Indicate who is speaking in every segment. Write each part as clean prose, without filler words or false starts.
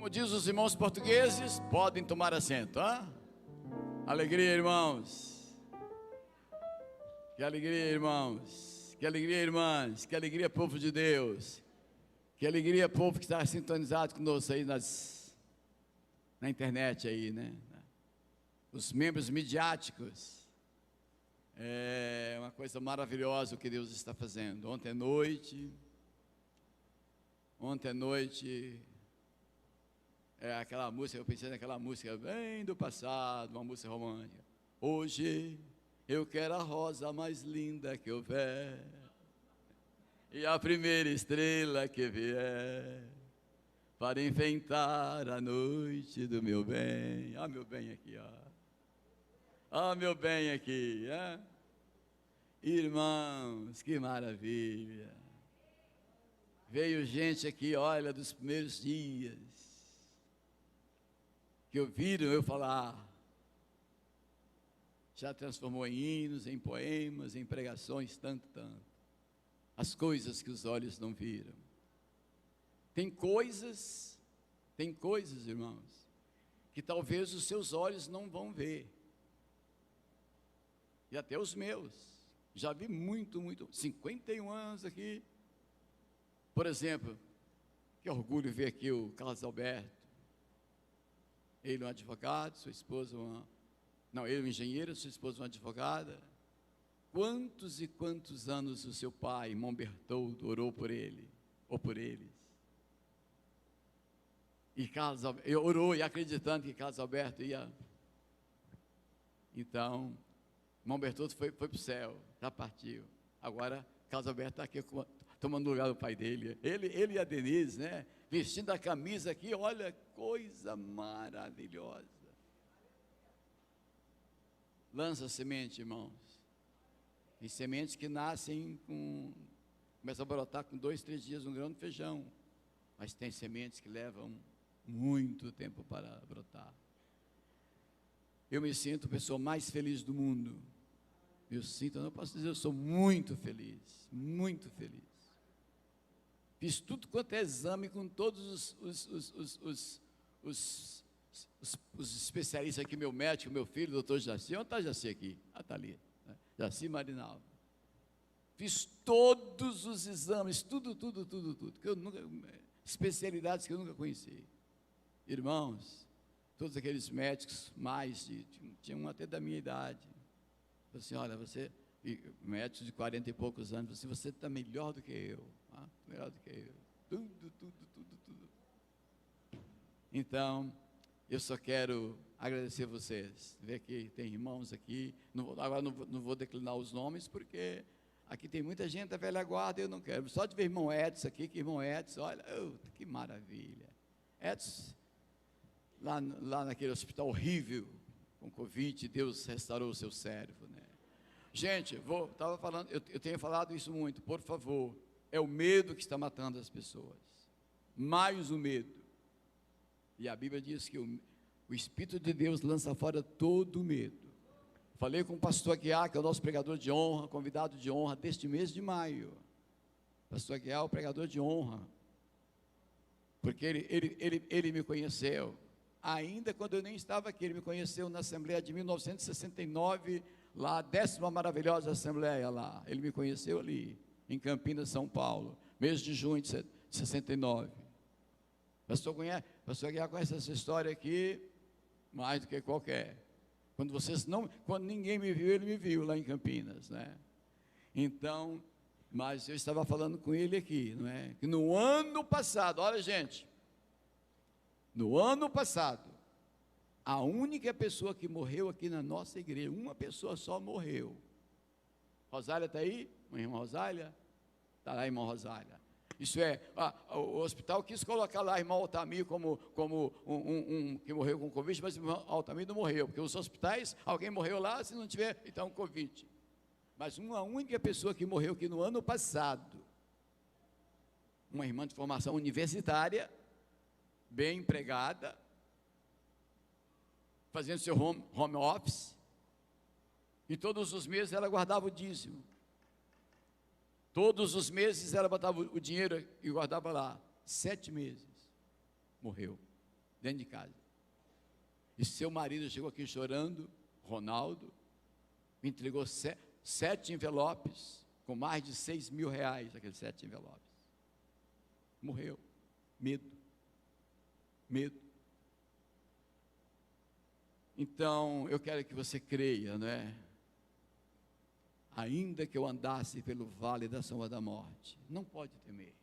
Speaker 1: Como diz os irmãos portugueses, podem tomar assento, hein? Alegria, irmãos. Que alegria, irmãos. Que alegria, irmãs. Que alegria, povo de Deus. Que alegria, povo que está sintonizado conosco aí na internet aí, né? Os membros midiáticos. É uma coisa maravilhosa o que Deus está fazendo. Ontem à noite, aquela música, eu pensei naquela música bem do passado, uma música romântica. Hoje eu quero a rosa mais linda que houver, e a primeira estrela que vier, para enfeitar a noite do meu bem. Ah, meu bem aqui, ó. Ah, meu bem aqui, é? Irmãos, que maravilha. Veio gente aqui, olha, dos primeiros dias, que ouviram eu falar, já transformou em hinos, em poemas, em pregações, tanto. As coisas que os olhos não viram. Tem coisas, irmãos, que talvez os seus olhos não vão ver. E até os meus. Já vi muito, 51 anos aqui. Por exemplo, que orgulho ver aqui o Carlos Alberto. Ele um advogado, sua esposa ele um engenheiro, sua esposa uma advogada. Quantos e quantos anos o seu pai, irmão Bertoldo, orou por ele, ou por eles. E Carlos Alberto, orou e acreditando que Carlos Alberto ia. Então, irmão Bertoldo foi para o céu, já partiu. Agora, Carlos Alberto está aqui tomando o lugar do pai dele. Ele e a Denise, né? Vestindo a camisa aqui, olha, coisa maravilhosa. Lança semente, irmãos. Tem sementes que nascem começam a brotar com 2, 3 dias, um grão de feijão. Mas tem sementes que levam muito tempo para brotar. Eu me sinto a pessoa mais feliz do mundo. Eu não posso dizer, eu sou muito feliz, muito feliz. Fiz tudo quanto é exame com todos os especialistas aqui, meu médico, meu filho, doutor Jaci. Onde está Jaci aqui? Ah, está ali, né? Jaci Marinaldo. Fiz todos os exames, tudo, que eu nunca, especialidades que eu nunca conheci. Irmãos, todos aqueles médicos, tinha um até da minha idade. Falei assim, olha, você, médicos de 40 e poucos anos, você está melhor do que eu. Melhor do que eu. Tudo. Então, eu só quero agradecer vocês. Ver que tem irmãos aqui. Agora não vou declinar os nomes, porque aqui tem muita gente da velha guarda, eu não quero. Só de ver irmão Edson aqui, que irmão Edson, olha, que maravilha. Edson, lá naquele hospital horrível, com Covid, Deus restaurou o seu cérebro, né? Gente, estava falando, eu tenho falado isso muito, por favor, é o medo que está matando as pessoas, mais o medo. E a Bíblia diz que o Espírito de Deus lança fora todo o medo. Falei com o pastor Aguiar, que é o nosso pregador de honra, convidado de honra deste mês de maio. Pastor Aguiar é o pregador de honra, porque ele me conheceu, ainda quando eu nem estava aqui, ele me conheceu na Assembleia de 1969, lá, a 10ª maravilhosa Assembleia lá, ele me conheceu ali, em Campinas, São Paulo, mês de junho de 69. Pastor Guiar conhece essa história aqui, mais do que qualquer. Quando ninguém me viu, ele me viu lá em Campinas, né? Então, mas eu estava falando com ele aqui, não é? Que no ano passado, olha gente, no ano passado, a única pessoa que morreu aqui na nossa igreja, uma pessoa só morreu. Rosália está aí? Minha irmã Rosália? Está lá, irmã Rosália. Isso é, o hospital quis colocar lá a irmã Altamir como um que morreu com Covid, mas a irmã Altamir não morreu, porque os hospitais, alguém morreu lá, se não tiver, então Covid. Mas uma única pessoa que morreu aqui no ano passado, uma irmã de formação universitária, bem empregada, fazendo seu home office, e todos os meses ela guardava o dízimo. Todos os meses ela botava o dinheiro e guardava lá. 7 meses. Morreu. dentro de casa. E seu marido chegou aqui chorando, Ronaldo, me entregou 7 envelopes, com mais de 6 mil reais, aqueles 7 envelopes. Morreu. Medo. Então, eu quero que você creia, né? Ainda que eu andasse pelo vale da sombra da morte, não pode temer.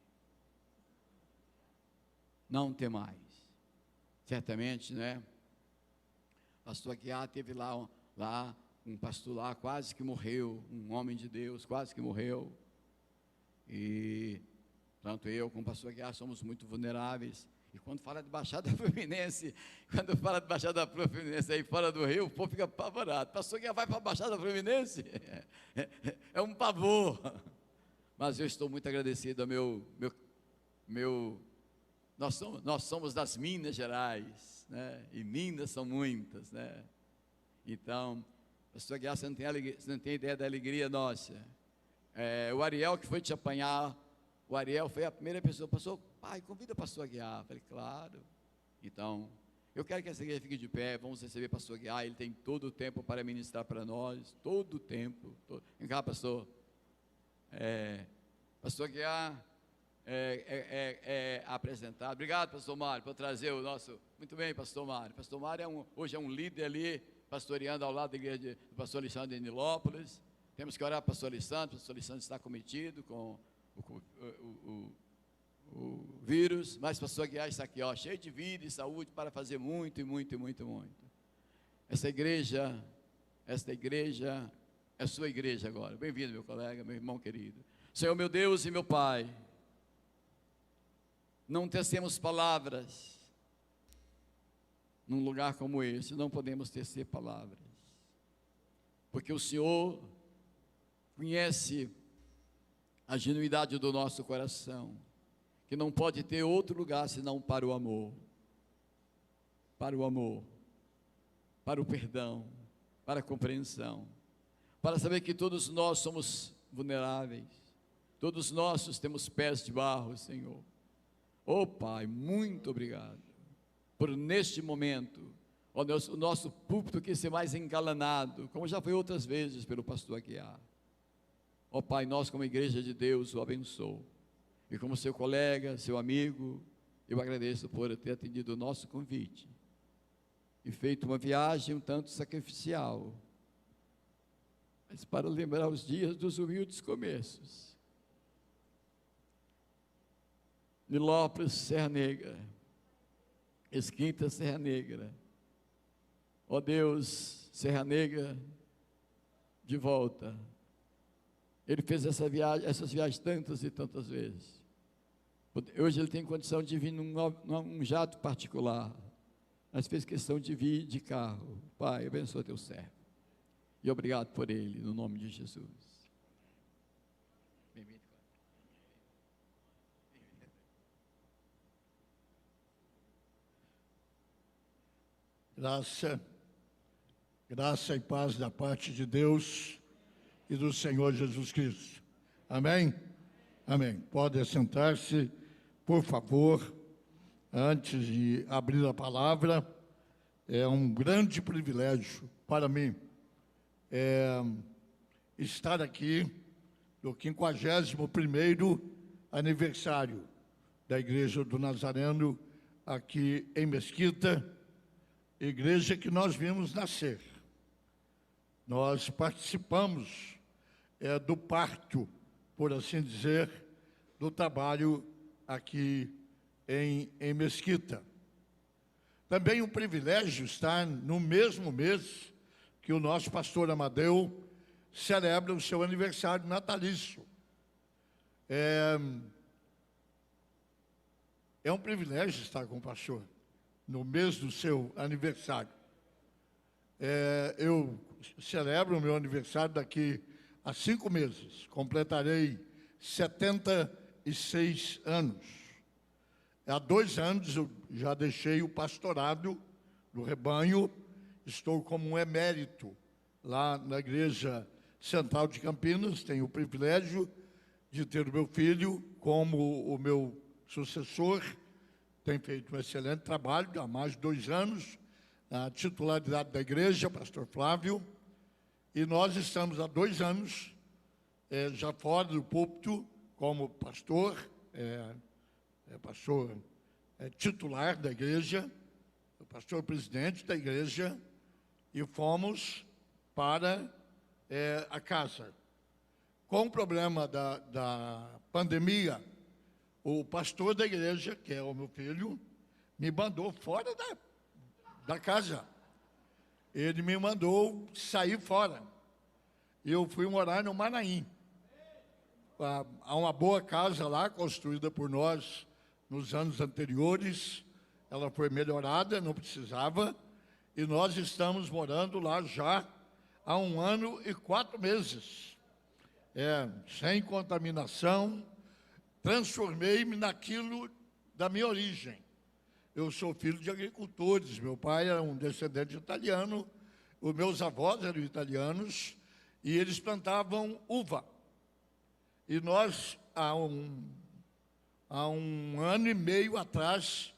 Speaker 1: Não temais. Certamente, né? Pastor Aguiar teve lá um pastor lá, quase que morreu, um homem de Deus, quase que morreu. E tanto eu como o pastor Aguiar somos muito vulneráveis. E quando fala de Baixada Fluminense, aí fora do Rio, o povo fica apavorado. Pastor Aguiar vai para a Baixada Fluminense? É um pavor. Mas eu estou muito agradecido ao nós somos das Minas Gerais, né? E Minas são muitas, né? Então, pastor Aguiar, você não tem ideia da alegria nossa. O Ariel que foi te apanhar, o Ariel foi a primeira pessoa, pastor, pai, convida o pastor Aguiar. Eu falei, claro. Então, eu quero que essa igreja fique de pé, vamos receber o pastor Aguiar, ele tem todo o tempo para ministrar para nós, todo o tempo. Vem cá, pastor. Pastor Aguiar apresentado. Obrigado, pastor Mário, por trazer o nosso... Muito bem, pastor Mário. Pastor Mário hoje é um líder ali, pastoreando ao lado da igreja do pastor Alexandre de Nilópolis. Temos que orar para o pastor Alexandre. O pastor Alexandre está cometido com o vírus, mas o pastor Aguiar está aqui, cheio de vida e saúde para fazer muito. Esta igreja é sua igreja agora. Bem-vindo, meu colega, meu irmão querido. Senhor, meu Deus e meu Pai, não tecemos palavras num lugar como esse, não podemos tecer palavras, porque o Senhor conhece a genuidade do nosso coração, que não pode ter outro lugar senão para o amor, para o perdão, para a compreensão, para saber que todos nós somos vulneráveis, todos nós temos pés de barro, Senhor. Pai, muito obrigado por neste momento o nosso púlpito que ser mais engalanado, como já foi outras vezes pelo pastor Aguiar. Pai, nós como igreja de Deus o abençoo, e como seu colega, seu amigo, eu agradeço por ter atendido o nosso convite e feito uma viagem um tanto sacrificial, mas para lembrar os dias dos humildes começos. Nilópolis, Serra Negra, Esquinta, Serra Negra, Deus, Serra Negra, de volta. Ele fez essas viagens tantas e tantas vezes. Hoje ele tem condição de vir num jato particular, mas fez questão de vir de carro. Pai, abençoa teu servo, e obrigado por ele, no nome de Jesus.
Speaker 2: Graça e paz da parte de Deus e do Senhor Jesus Cristo. Amém? Amém. Pode sentar-se, por favor. Antes de abrir a palavra, é um grande privilégio para mim estar aqui no 51º aniversário da Igreja do Nazareno, aqui em Mesquita, igreja que nós vimos nascer. Nós participamos do parto, por assim dizer, do trabalho aqui em Mesquita. Também um privilégio estar no mesmo mês que o nosso pastor Amadeu celebra o seu aniversário natalício. É um privilégio estar com o pastor no mês do seu aniversário. Eu celebro o meu aniversário daqui a 5 meses. Completarei 76 anos. Há 2 anos eu já deixei o pastorado do rebanho. Estou como um emérito lá na Igreja Central de Campinas. Tenho o privilégio de ter o meu filho como o meu sucessor tem feito um excelente trabalho há mais de 2 anos, a titularidade da igreja, pastor Flávio, e nós estamos há 2 anos já fora do púlpito como pastor, pastor titular da igreja, pastor presidente da igreja, e fomos para a casa. Com o problema da pandemia, o pastor da igreja, que é o meu filho, me mandou fora da casa. Ele me mandou sair fora. Eu fui morar no Manaim. Há uma boa casa lá, construída por nós nos anos anteriores. Ela foi melhorada, não precisava. E nós estamos morando lá já há 1 ano e 4 meses. Sem contaminação. Transformei-me naquilo da minha origem. Eu sou filho de agricultores, meu pai era um descendente italiano, os meus avós eram italianos, e eles plantavam uva. E nós, há um ano e meio atrás,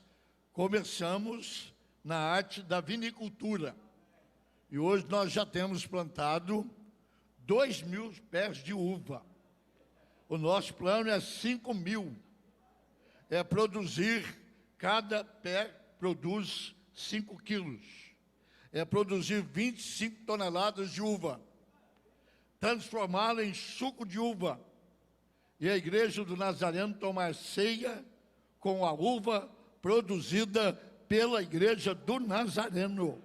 Speaker 2: começamos na arte da vinicultura. E hoje nós já temos plantado 2.000 pés de uva. O nosso plano é 5.000. É produzir, cada pé produz 5 quilos. É produzir 25 toneladas de uva. Transformá-la em suco de uva. E a igreja do Nazareno tomar ceia com a uva produzida pela igreja do Nazareno.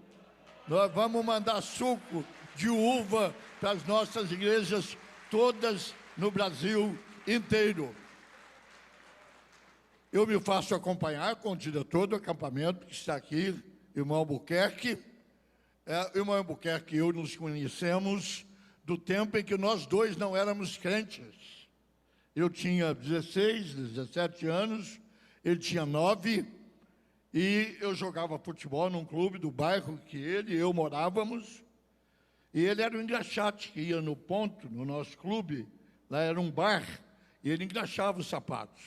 Speaker 2: Nós vamos mandar suco de uva para as nossas igrejas todas no Brasil inteiro. Eu me faço acompanhar com o diretor do acampamento, que está aqui, irmão Albuquerque. Irmão Albuquerque e eu nos conhecemos do tempo em que nós dois não éramos crentes. Eu tinha 16, 17 anos, ele tinha 9, e eu jogava futebol num clube do bairro que ele e eu morávamos, e ele era um engraxate que ia no ponto, no nosso clube. Lá era um bar, e ele engraxava os sapatos.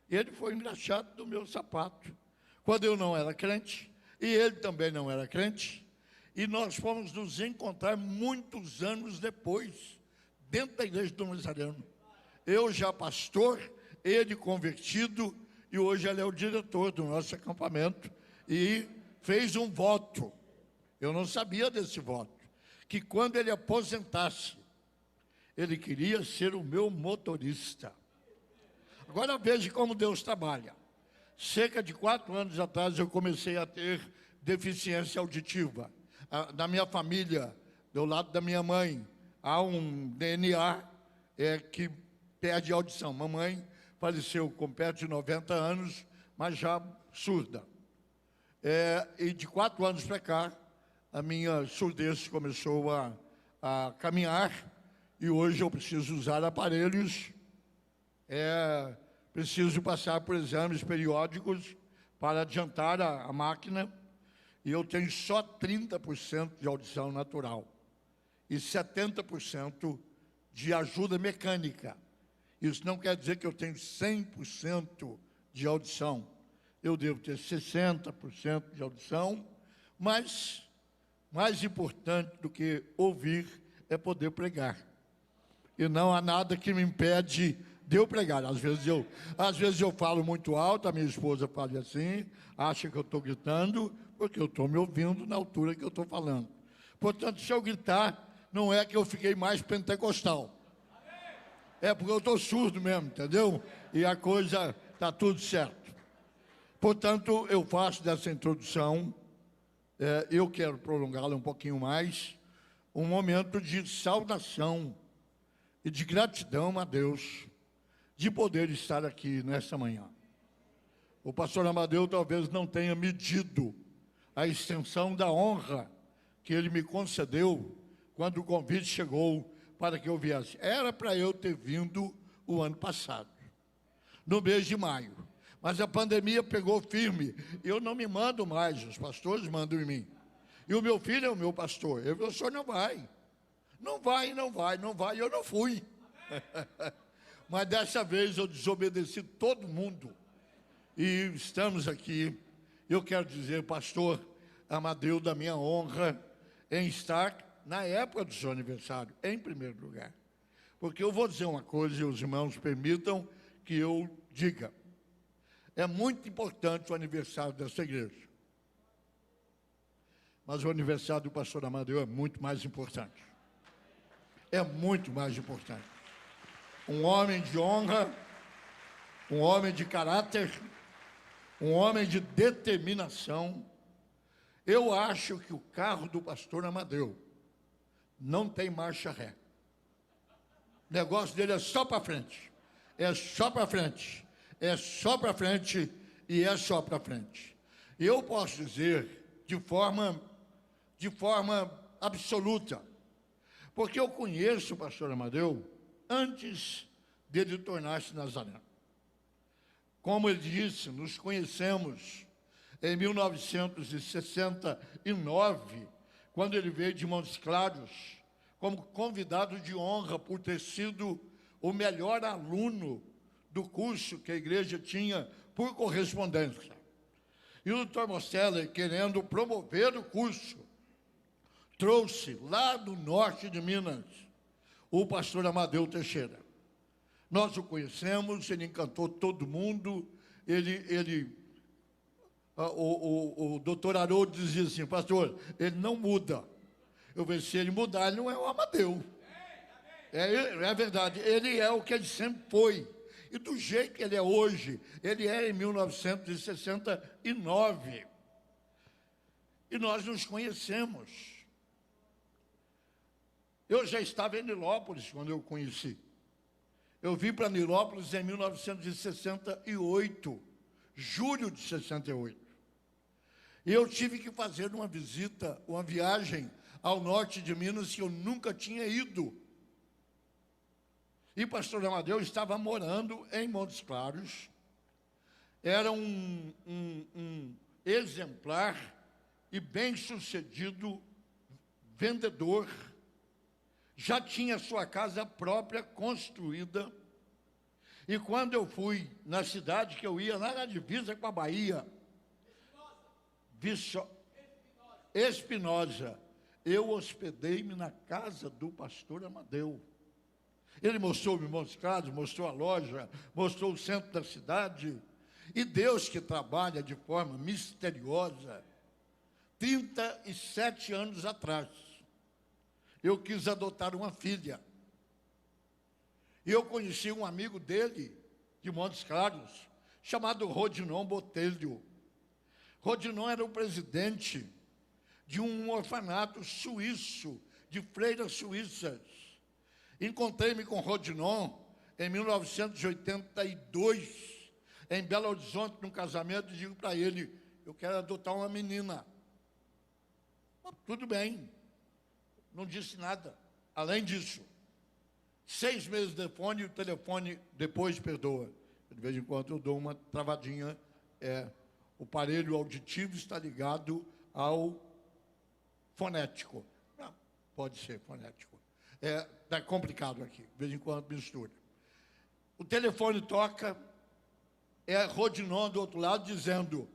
Speaker 2: Ele foi engraxado do meu sapato, quando eu não era crente, e ele também não era crente, e nós fomos nos encontrar muitos anos depois, dentro da igreja do Nazareno. Eu já pastor, ele convertido, e hoje ele é o diretor do nosso acampamento, e fez um voto. Eu não sabia desse voto, que quando ele aposentasse, ele queria ser o meu motorista. Agora veja como Deus trabalha. Cerca de 4 anos atrás eu comecei a ter deficiência auditiva. Na minha família, do lado da minha mãe, há um DNA que perde audição. Mamãe faleceu com perto de 90 anos, mas já surda. E de 4 anos para cá, a minha surdez começou a caminhar, e hoje eu preciso usar aparelhos, preciso passar por exames periódicos para adiantar a máquina, e eu tenho só 30% de audição natural e 70% de ajuda mecânica. Isso não quer dizer que eu tenho 100% de audição. Eu devo ter 60% de audição, mas mais importante do que ouvir é poder pregar. E não há nada que me impede de eu pregar. Às vezes eu falo muito alto, a minha esposa fala assim, acha que eu estou gritando, porque eu estou me ouvindo na altura que eu estou falando. Portanto, se eu gritar, não é que eu fiquei mais pentecostal. É porque eu estou surdo mesmo, entendeu? E a coisa está tudo certo. Portanto, eu faço dessa introdução, eu quero prolongá-la um pouquinho mais, um momento de saudação e de gratidão a Deus, de poder estar aqui nessa manhã. O pastor Amadeu talvez não tenha medido a extensão da honra que ele me concedeu quando o convite chegou para que eu viesse. Era para eu ter vindo o ano passado, no mês de maio. Mas a pandemia pegou firme. Eu não me mando mais, os pastores mandam em mim. E o meu filho é o meu pastor. Eu falei, o senhor não vai. Não vai, eu não fui. Mas dessa vez eu desobedeci todo mundo. E estamos aqui. Eu quero dizer, pastor Amadeu, da minha honra em estar na época do seu aniversário, em primeiro lugar. Porque eu vou dizer uma coisa, e os irmãos permitam que eu diga. É muito importante o aniversário dessa igreja. Mas o aniversário do pastor Amadeu é muito mais importante. É muito mais importante. Um homem de honra, um homem de caráter, um homem de determinação. Eu acho que o carro do pastor Amadeu não tem marcha ré. O negócio dele é só para frente. É só para frente. É só para frente e é só para frente. Eu posso dizer de forma absoluta, porque eu conheço o pastor Amadeu antes dele tornar-se Nazareno. Como ele disse, nos conhecemos em 1969, quando ele veio de Montes Claros, como convidado de honra por ter sido o melhor aluno do curso que a igreja tinha por correspondência. E o Dr. Mosteller, querendo promover o curso, trouxe lá do norte de Minas o pastor Amadeu Teixeira. Nós o conhecemos, ele encantou todo mundo. O doutor Haroldo dizia assim, pastor, ele não muda. Eu falei, se ele mudar, ele não é o Amadeu. É verdade, ele é o que ele sempre foi. E do jeito que ele é hoje, ele é em 1969. E nós nos conhecemos. Eu já estava em Nilópolis quando eu o conheci. Eu vim para Nilópolis em 1968, julho de 68. E eu tive que fazer uma visita, uma viagem ao norte de Minas que eu nunca tinha ido. E pastor Amadeu estava morando em Montes Claros. Era um exemplar e bem-sucedido vendedor. Já tinha sua casa própria construída. E quando eu fui na cidade que eu ia, lá na divisa com a Bahia, Espinosa, eu hospedei-me na casa do pastor Amadeu. Ele mostrou-me Montes Claros, mostrou a loja, mostrou o centro da cidade. E Deus que trabalha de forma misteriosa, 37 anos atrás, eu quis adotar uma filha. E eu conheci um amigo dele, de Montes Claros, chamado Rodinon Botelho. Rodinon era o presidente de um orfanato suíço, de freiras suíças. Encontrei-me com Rodinon em 1982, em Belo Horizonte, num casamento, e digo para ele, eu quero adotar uma menina. Tudo bem. Não disse nada. Além disso, 6 meses de telefone, e o telefone depois perdoa. De vez em quando eu dou uma travadinha. O aparelho auditivo está ligado ao fonético. Não, pode ser fonético. Está complicado aqui. De vez em quando mistura. O telefone toca, é Rodinon do outro lado dizendo,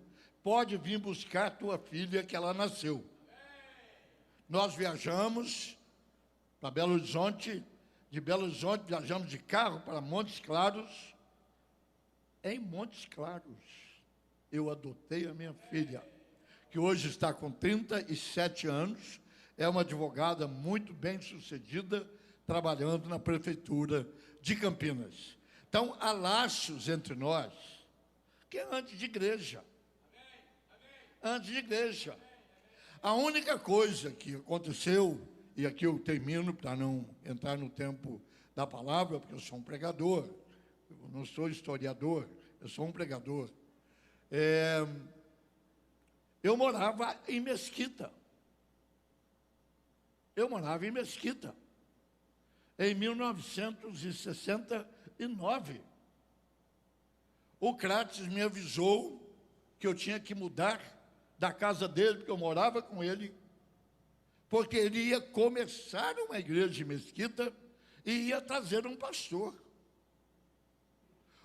Speaker 2: pode vir buscar a tua filha que ela nasceu. Nós viajamos para Belo Horizonte, de Belo Horizonte viajamos de carro para Montes Claros. Em Montes Claros, eu adotei a minha filha, que hoje está com 37 anos, é uma advogada muito bem sucedida, trabalhando na prefeitura de Campinas. Então, há laços entre nós, que é antes de igreja. Antes de igreja. A única coisa que aconteceu, e aqui eu termino para não entrar no tempo da palavra, porque eu sou um pregador, eu não sou historiador, eu sou um pregador. Eu morava em Mesquita. Em 1969. O Crates me avisou que eu tinha que mudar da casa dele, porque eu morava com ele, porque ele ia começar uma igreja em Mesquita e ia trazer um pastor.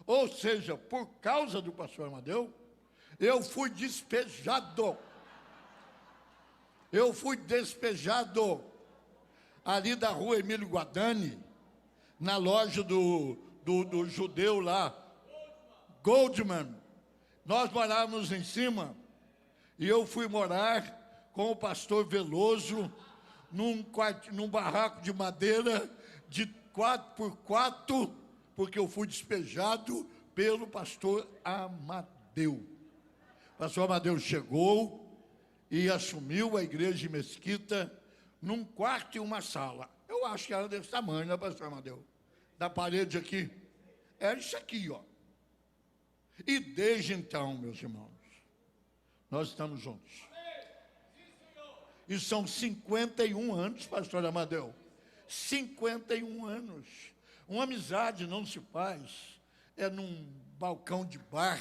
Speaker 2: Ou seja, por causa do pastor Amadeu, eu fui despejado. Eu fui despejado ali da rua Emílio Guadani, na loja do judeu lá, Goldman. Nós morávamos em cima, e eu fui morar com o pastor Veloso, num barraco de madeira de 4x4, porque eu fui despejado pelo pastor Amadeu. O pastor Amadeu chegou e assumiu a igreja de Mesquita num quarto e uma sala. Eu acho que era desse tamanho, né, pastor Amadeu? Da parede aqui. Era isso aqui, ó. E desde então, meus irmãos, nós estamos juntos. E são 51 anos, pastor Amadeu. 51 anos. Uma amizade não se faz num balcão de bar.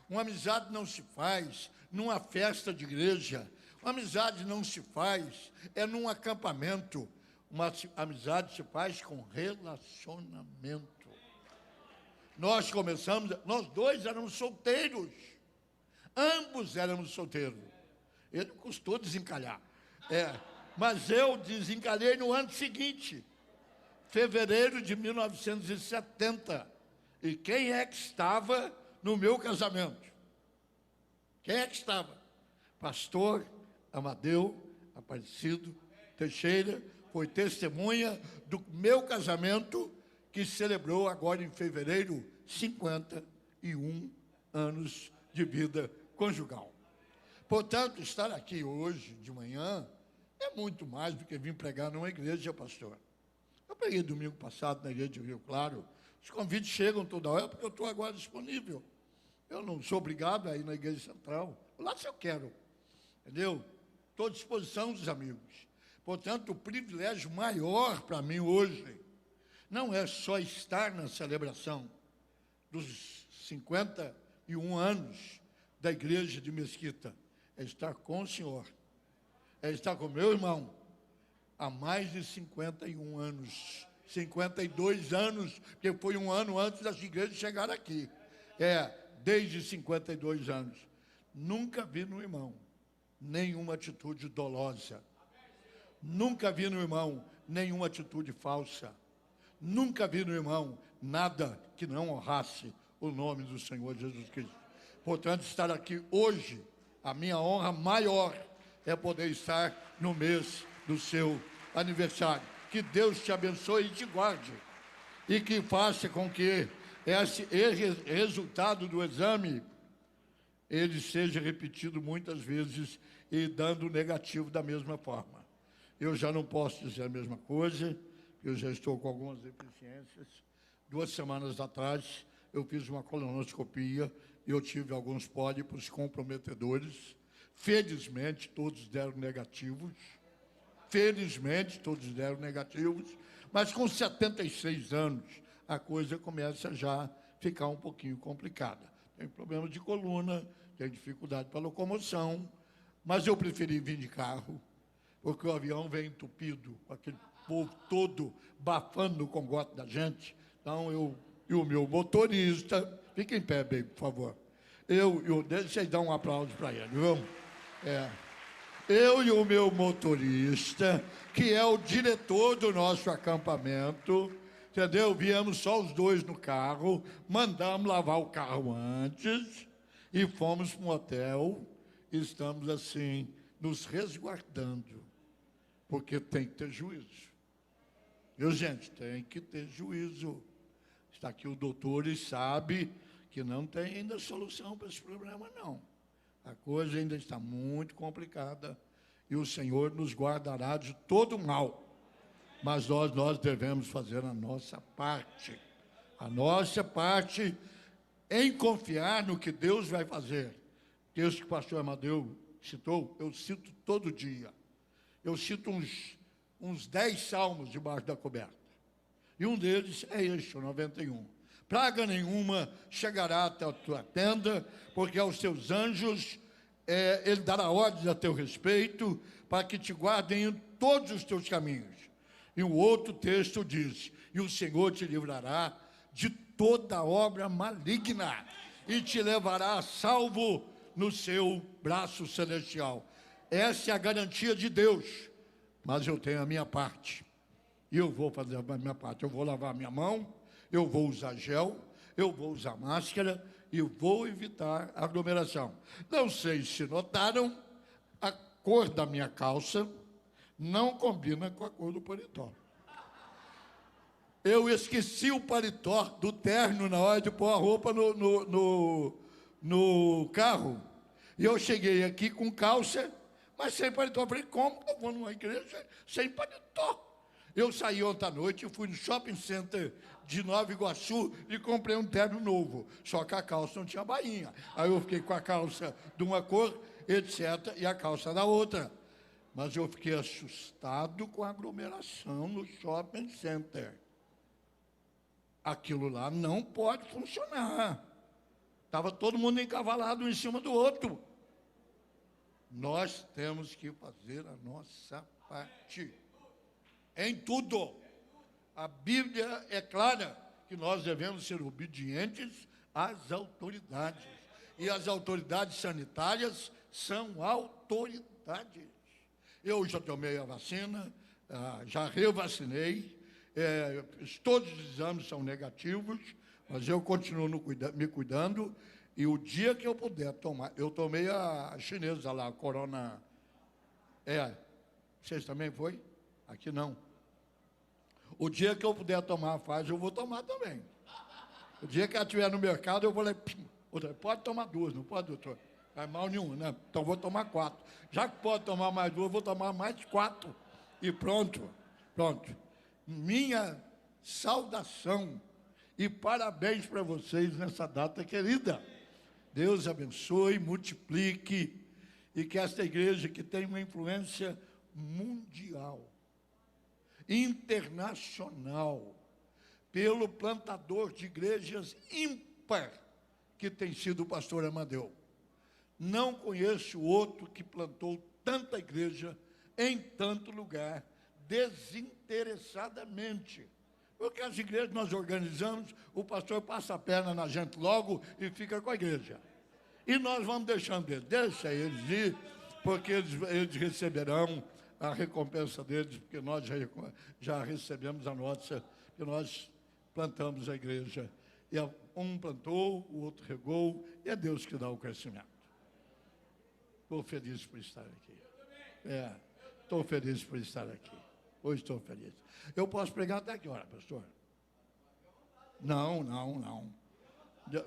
Speaker 2: Uma amizade não se faz numa festa de igreja. Uma amizade não se faz num acampamento. Uma amizade se faz com relacionamento. Nós começamos, nós dois éramos solteiros. Ambos éramos solteiros. Ele custou desencalhar. Mas eu desencalhei no ano seguinte, fevereiro de 1970. E quem é que estava no meu casamento? Quem é que estava? Pastor Amadeu Aparecido Teixeira foi testemunha do meu casamento, que celebrou agora em fevereiro 51 anos de vida conjugal. Portanto, estar aqui hoje de manhã é muito mais do que vir pregar numa igreja, pastor. Eu preguei domingo passado na igreja de Rio Claro. Os convites chegam toda hora, porque eu estou agora disponível. Eu não sou obrigado a ir na igreja central. Lá se eu quero, entendeu? Estou à disposição dos amigos. Portanto, o privilégio maior para mim hoje não é só estar na celebração dos 51 anos da igreja de Mesquita, é estar com o Senhor, é estar com meu irmão há mais de 51 anos, 52 anos, porque foi um ano antes das igrejas chegar aqui. Desde 52 anos. Nunca vi no irmão nenhuma atitude dolosa. Nunca vi no irmão nenhuma atitude falsa. Nunca vi no irmão nada que não honrasse o nome do Senhor Jesus Cristo. Portanto, estar aqui hoje, a minha honra maior é poder estar no mês do seu aniversário. Que Deus te abençoe e te guarde. E que faça com que esse resultado do exame ele seja repetido muitas vezes e dando negativo da mesma forma. Eu já não posso dizer a mesma coisa, eu já estou com algumas deficiências. 2 semanas atrás, eu fiz uma colonoscopia e eu tive alguns pólipos comprometedores. Felizmente, todos deram negativos. Mas com 76 anos, a coisa começa já a ficar um pouquinho complicada. Tem problema de coluna, tem dificuldade para locomoção, mas eu preferi vir de carro, porque o avião vem entupido, com aquele povo todo bafando no cangote da gente. Então, eu e o meu motorista, fica em pé, bem, por favor. Deixa eu dar um aplauso para ele, viu? Eu e o meu motorista, que é o diretor do nosso acampamento, entendeu? Viemos só os dois no carro, mandamos lavar o carro antes e fomos para um hotel. Estamos, assim, nos resguardando, porque tem que ter juízo. Viu, gente? Tem que ter juízo. Está aqui o doutor e sabe que não tem ainda solução para esse problema, não. A coisa ainda está muito complicada e o Senhor nos guardará de todo mal. Mas nós devemos fazer a nossa parte. A nossa parte em confiar no que Deus vai fazer. Texto que o pastor Amadeu citou, eu cito todo dia. Eu cito uns 10 salmos debaixo da coberta. E um deles é este, o 91. Praga nenhuma chegará até a tua tenda, porque aos teus anjos ele dará ordens a teu respeito, para que te guardem em todos os teus caminhos. E um outro texto diz, e o Senhor te livrará de toda obra maligna e te levará a salvo no seu braço celestial. Essa é a garantia de Deus, mas eu tenho a minha parte, e eu vou fazer a minha parte. Eu vou lavar minha mão, eu vou usar gel, eu vou usar máscara, e vou evitar aglomeração. Não sei se notaram, a cor da minha calça não combina com a cor do paletó. Eu esqueci o paletó do terno na hora de pôr a roupa no carro. E eu cheguei aqui com calça, mas sem paletó. Eu falei, como eu vou numa igreja sem paletó? Eu saí ontem à noite, eu fui no shopping center de Nova Iguaçu e comprei um terno novo. Só que a calça não tinha bainha. Aí eu fiquei com a calça de uma cor, etc., e a calça da outra. Mas eu fiquei assustado com a aglomeração no shopping center. Aquilo lá não pode funcionar. Estava todo mundo encavalado um em cima do outro. Nós temos que fazer a nossa parte. Em tudo. A Bíblia é clara que nós devemos ser obedientes às autoridades. E as autoridades sanitárias são autoridades. Eu já tomei a vacina, já revacinei, todos os exames são negativos, mas eu continuo me cuidando, e o dia que eu puder tomar, eu tomei a chinesa lá, a Corona, vocês também foi? Aqui não. O dia que eu puder tomar a Pfizer, eu vou tomar também. O dia que ela estiver no mercado, eu vou lá, pode tomar duas, não pode, doutor? Não é mal nenhum, né? Então vou tomar 4. Já que pode tomar mais 2, vou tomar mais 4. E pronto. Minha saudação e parabéns para vocês nessa data querida. Deus abençoe, multiplique, e que esta igreja, que tem uma influência mundial, internacional, pelo plantador de igrejas ímpar, que tem sido o pastor Amadeu. Não conheço outro que plantou tanta igreja em tanto lugar, desinteressadamente. Porque as igrejas nós organizamos, o pastor passa a perna na gente logo e fica com a igreja. E nós vamos deixando eles, deixa eles ir, porque eles receberão a recompensa deles, porque nós já recebemos a nossa, que nós plantamos a igreja. E um plantou, o outro regou, e é Deus que dá o crescimento. Estou feliz por estar aqui. Estou feliz por estar aqui. Hoje estou feliz. Eu posso pregar até que hora, pastor? Não.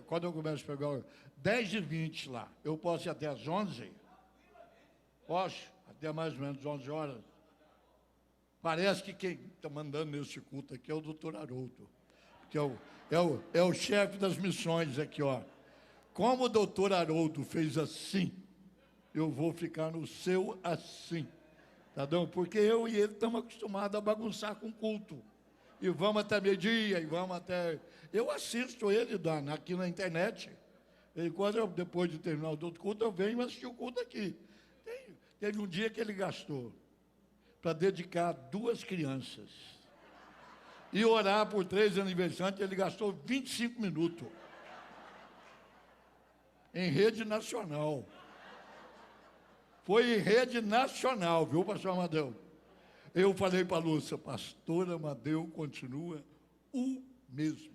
Speaker 2: Quando eu começo a pregar, 10h20 lá. Eu posso ir até às 11? Posso? Até mais ou menos 11 horas. Parece que quem está mandando nesse culto aqui é o doutor Haroldo, que é o chefe das missões aqui, ó. Como o doutor Haroldo fez assim, eu vou ficar no seu assim, tá bom? Porque eu e ele estamos acostumados a bagunçar com culto. E vamos até meio-dia, e vamos até... Eu assisto ele, Dana, aqui na internet. E quando depois de terminar o outro culto, eu venho assistir o culto aqui. Teve um dia que ele gastou para dedicar 2 crianças e orar por 3 aniversariantes. Ele gastou 25 minutos em rede nacional. Foi em rede nacional, viu, pastor Amadeu? Eu falei para a Lúcia, pastor Amadeu continua o mesmo.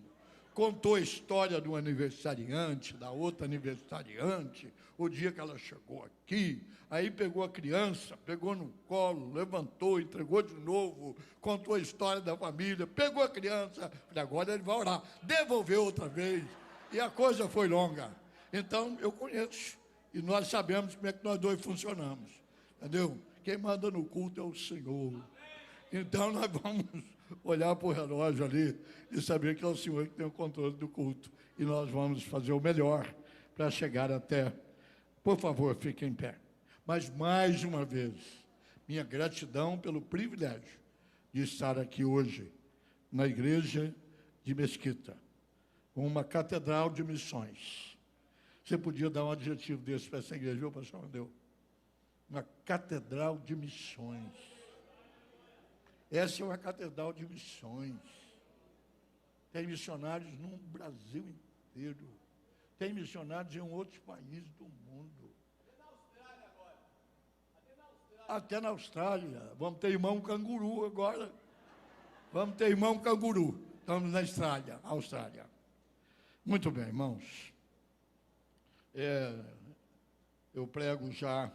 Speaker 2: Contou a história do aniversariante, da outra aniversariante, o dia que ela chegou aqui, aí pegou a criança, pegou no colo, levantou, entregou de novo, contou a história da família, pegou a criança, falei, agora ele vai orar, devolveu outra vez, e a coisa foi longa. Então, eu conheço, e nós sabemos como é que nós dois funcionamos, entendeu? Quem manda no culto é o Senhor. Então, nós vamos olhar para o relógio ali e saber que é o Senhor que tem o controle do culto. E nós vamos fazer o melhor para chegar até. Por favor, fiquem em pé. Mas, mais uma vez, minha gratidão pelo privilégio de estar aqui hoje, na igreja de Mesquita, uma catedral de missões. Você podia dar um adjetivo desse para essa igreja, viu, pastor Amadeu? Uma catedral de missões. Essa é uma catedral de missões. Tem missionários no Brasil inteiro. Tem missionários em outros países do mundo. Até na Austrália. Vamos ter irmão canguru agora. Vamos ter irmão canguru. Estamos na Austrália. Muito bem, irmãos. Eu prego já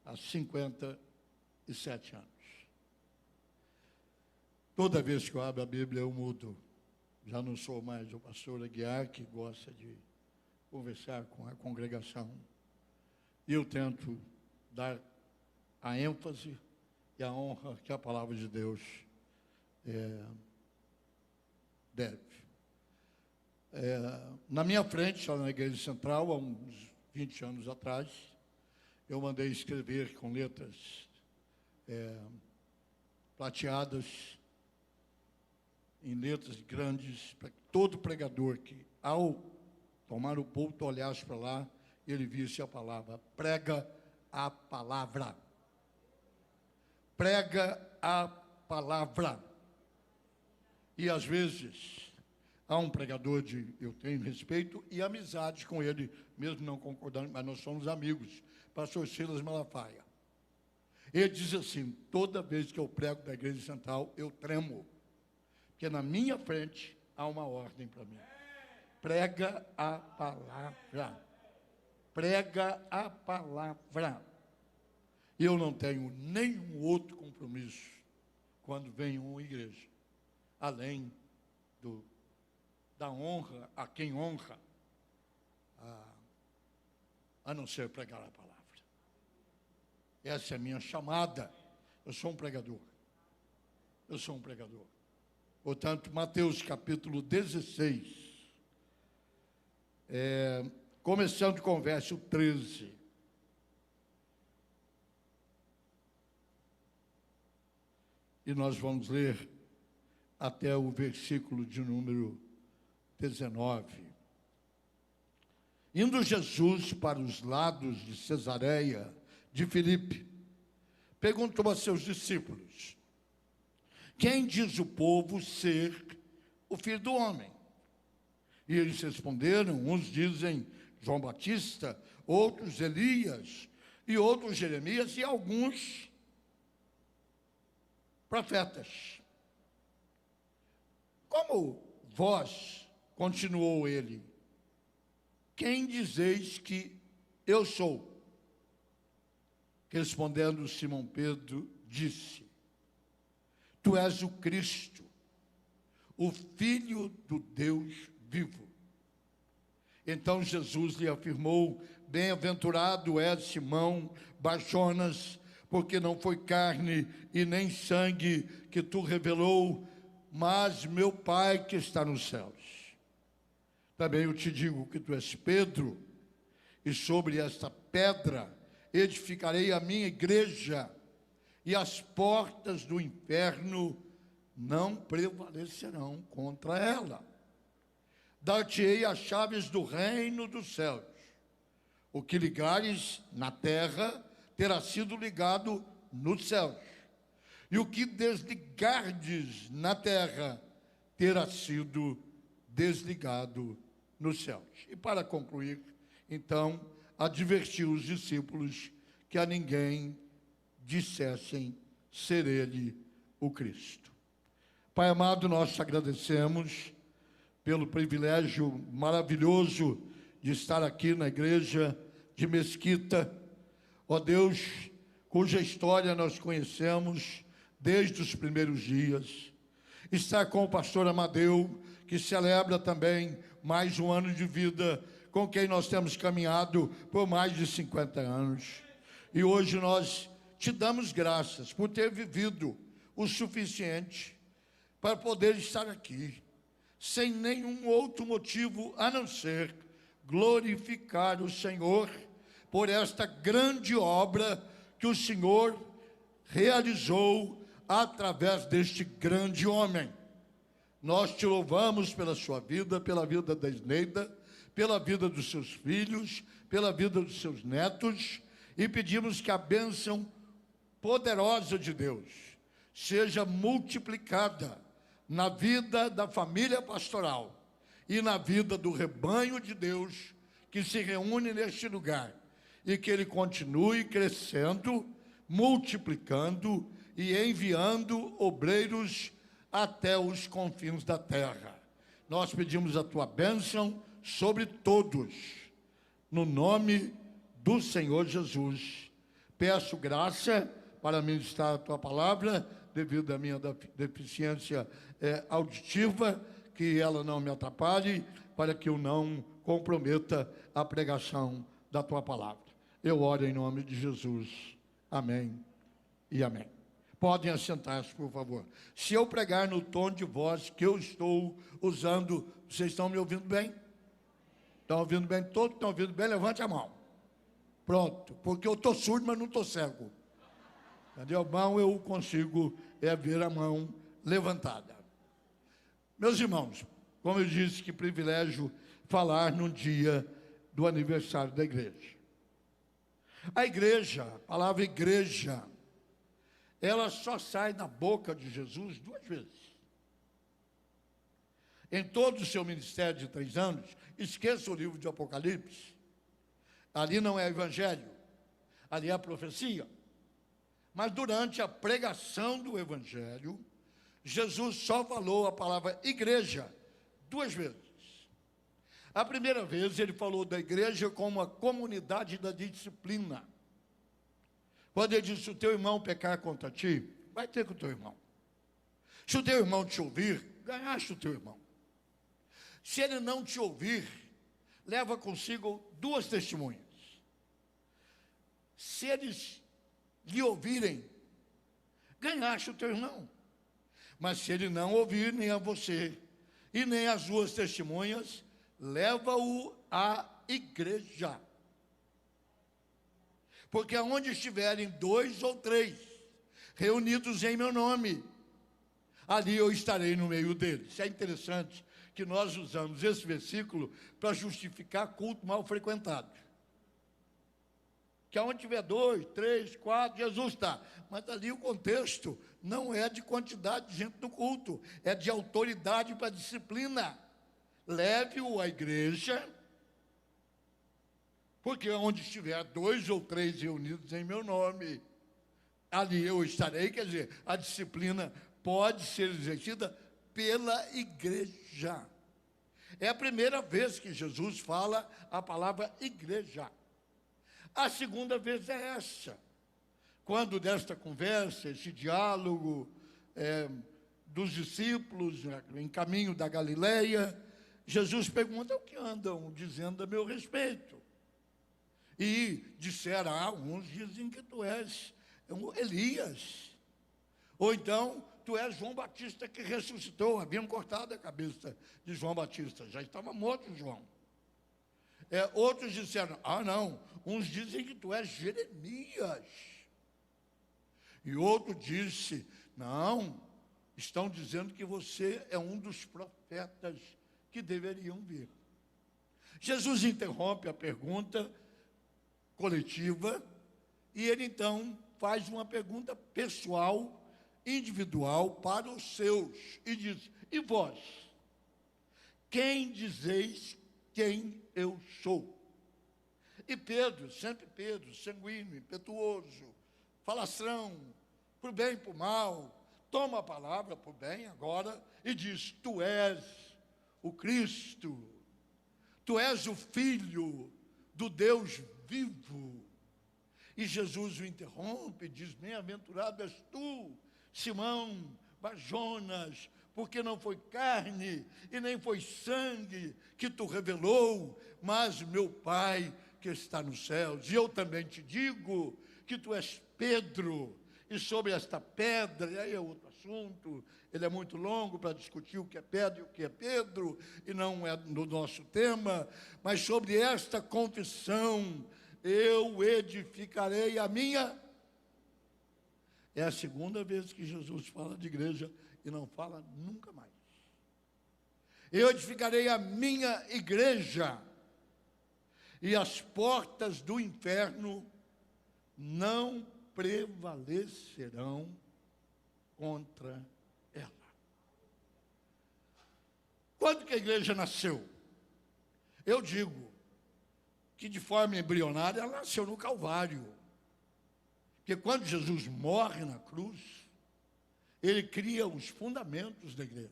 Speaker 2: há 57 anos. Toda vez que eu abro a Bíblia, eu mudo. Já não sou mais o pastor Aguiar, que gosta de conversar com a congregação. E eu tento dar a ênfase e a honra que a palavra de Deus deve. Na minha frente, lá na Igreja Central, há uns 20 anos atrás, eu mandei escrever com letras prateadas, em letras grandes, para que todo pregador que, ao tomar o púlpito, olhasse para lá, ele visse a palavra: prega a palavra. Prega a palavra. E às vezes há um pregador eu tenho respeito e amizade com ele, mesmo não concordando, mas nós somos amigos, pastor Silas Malafaia. Ele diz assim: toda vez que eu prego da Igreja Central, eu tremo, porque na minha frente há uma ordem para mim. Prega a palavra. Prega a palavra. Eu não tenho nenhum outro compromisso quando venho a uma igreja, além da honra a quem honra, a não ser pregar a palavra. Essa é a minha chamada. Eu sou um pregador. Eu sou um pregador. Portanto, Mateus capítulo 16, começando com o verso 13. E nós vamos ler até o versículo de número 19. Indo Jesus para os lados de Cesareia de Filipe, perguntou a seus discípulos: quem diz o povo ser o Filho do Homem? E eles responderam: uns dizem João Batista, outros Elias, e outros Jeremias, e alguns profetas. Como vós, continuou ele, quem dizeis que eu sou? Respondendo Simão Pedro, disse: tu és o Cristo, o Filho do Deus vivo. Então Jesus lhe afirmou: bem-aventurado és Simão Bar-Jonas, porque não foi carne e nem sangue que tu revelou, mas meu Pai que está nos céus. Também eu te digo que tu és Pedro, e sobre esta pedra edificarei a minha igreja, e as portas do inferno não prevalecerão contra ela. Dar-te-ei as chaves do reino dos céus. O que ligares na terra terá sido ligado nos céus, e o que desligardes na terra terá sido desligado nos céus. E para concluir, então, advertiu os discípulos que a ninguém dissessem ser ele o Cristo. Pai amado, nós te agradecemos pelo privilégio maravilhoso de estar aqui na igreja de Mesquita, ó Deus, cuja história nós conhecemos desde os primeiros dias. Estar com o pastor Amadeu, que celebra também mais um ano de vida, com quem nós temos caminhado por mais de 50 anos. E hoje nós te damos graças por ter vivido o suficiente para poder estar aqui, sem nenhum outro motivo a não ser glorificar o Senhor por esta grande obra que o Senhor realizou através deste grande homem. Nós te louvamos pela sua vida, pela vida da Isneida, pela vida dos seus filhos, pela vida dos seus netos, e pedimos que a bênção poderosa de Deus seja multiplicada na vida da família pastoral e na vida do rebanho de Deus que se reúne neste lugar, e que ele continue crescendo, multiplicando e enviando obreiros até os confins da terra. Nós pedimos a tua bênção sobre todos, no nome do Senhor Jesus. Peço graça para ministrar a tua palavra, devido à minha deficiência auditiva, que ela não me atrapalhe, para que eu não comprometa a pregação da tua palavra. Eu oro em nome de Jesus. Amém e amém. Podem assentar-se, por favor. Se eu pregar no tom de voz que eu estou usando, vocês estão me ouvindo bem? Estão ouvindo bem? Todos estão ouvindo bem? Levante a mão. Pronto, porque eu estou surdo, mas não estou cego. Cadê a mão? Eu consigo ver a mão levantada. Meus irmãos, como eu disse, que privilégio falar no dia do aniversário da igreja. A igreja, a palavra igreja, ela só sai da boca de Jesus 2 vezes. Em todo o seu ministério de 3 anos, esqueça o livro de Apocalipse. Ali não é evangelho, ali é a profecia. Mas durante a pregação do evangelho, Jesus só falou a palavra igreja 2 vezes. A primeira vez ele falou da igreja como a comunidade da disciplina. Quando ele disse: se o teu irmão pecar contra ti, vai ter com o teu irmão. Se o teu irmão te ouvir, ganhaste o teu irmão. Se ele não te ouvir, leva consigo 2 testemunhas. Se eles lhe ouvirem, ganhaste o teu irmão. Mas se ele não ouvir nem a você e nem as 2 testemunhas, leva-o à igreja. Porque aonde estiverem 2 ou 3 reunidos em meu nome, ali eu estarei no meio deles. É interessante que nós usamos esse versículo para justificar culto mal frequentado. Que aonde tiver 2, 3, 4, Jesus está. Mas ali o contexto não é de quantidade de gente no culto, é de autoridade para disciplina. Leve-o à igreja, porque onde estiver 2 ou 3 reunidos em meu nome, ali eu estarei. Quer dizer, a disciplina pode ser exercida pela igreja. É a primeira vez que Jesus fala a palavra igreja. A segunda vez é essa, quando desta conversa, esse diálogo dos discípulos em caminho da Galileia, Jesus pergunta: o que andam dizendo a meu respeito? E disseram: uns dizem que tu és Elias, ou então tu és João Batista que ressuscitou. Haviam cortado a cabeça de João Batista, já estava morto João. Outros disseram: não, uns dizem que tu és Jeremias. E outro disse: não, estão dizendo que você é um dos profetas que deveriam vir. Jesus interrompe a pergunta coletiva e ele então faz uma pergunta pessoal, individual, para os seus, e diz: e vós, quem dizeis quem eu sou? E Pedro, sempre Pedro, sanguíneo, impetuoso, falastrão, por bem e por mal, toma a palavra por bem agora e diz: tu és o Cristo, tu és o Filho do Deus vivo. E Jesus o interrompe e diz: bem-aventurado és tu, Simão Barjonas, porque não foi carne e nem foi sangue que tu revelou, mas meu Pai que está nos céus. E eu também te digo que tu és Pedro, e sobre esta pedra, e aí é outro assunto, ele é muito longo para discutir o que é pedra e o que é Pedro, e não é no nosso tema, mas sobre esta confissão, eu edificarei a minha. É a segunda vez que Jesus fala de igreja e não fala nunca mais. Eu edificarei a minha igreja, e as portas do inferno não prevalecerão contra ela. Quando que a igreja nasceu? Eu digo que de forma embrionária ela nasceu no Calvário. Porque quando Jesus morre na cruz, ele cria os fundamentos da igreja.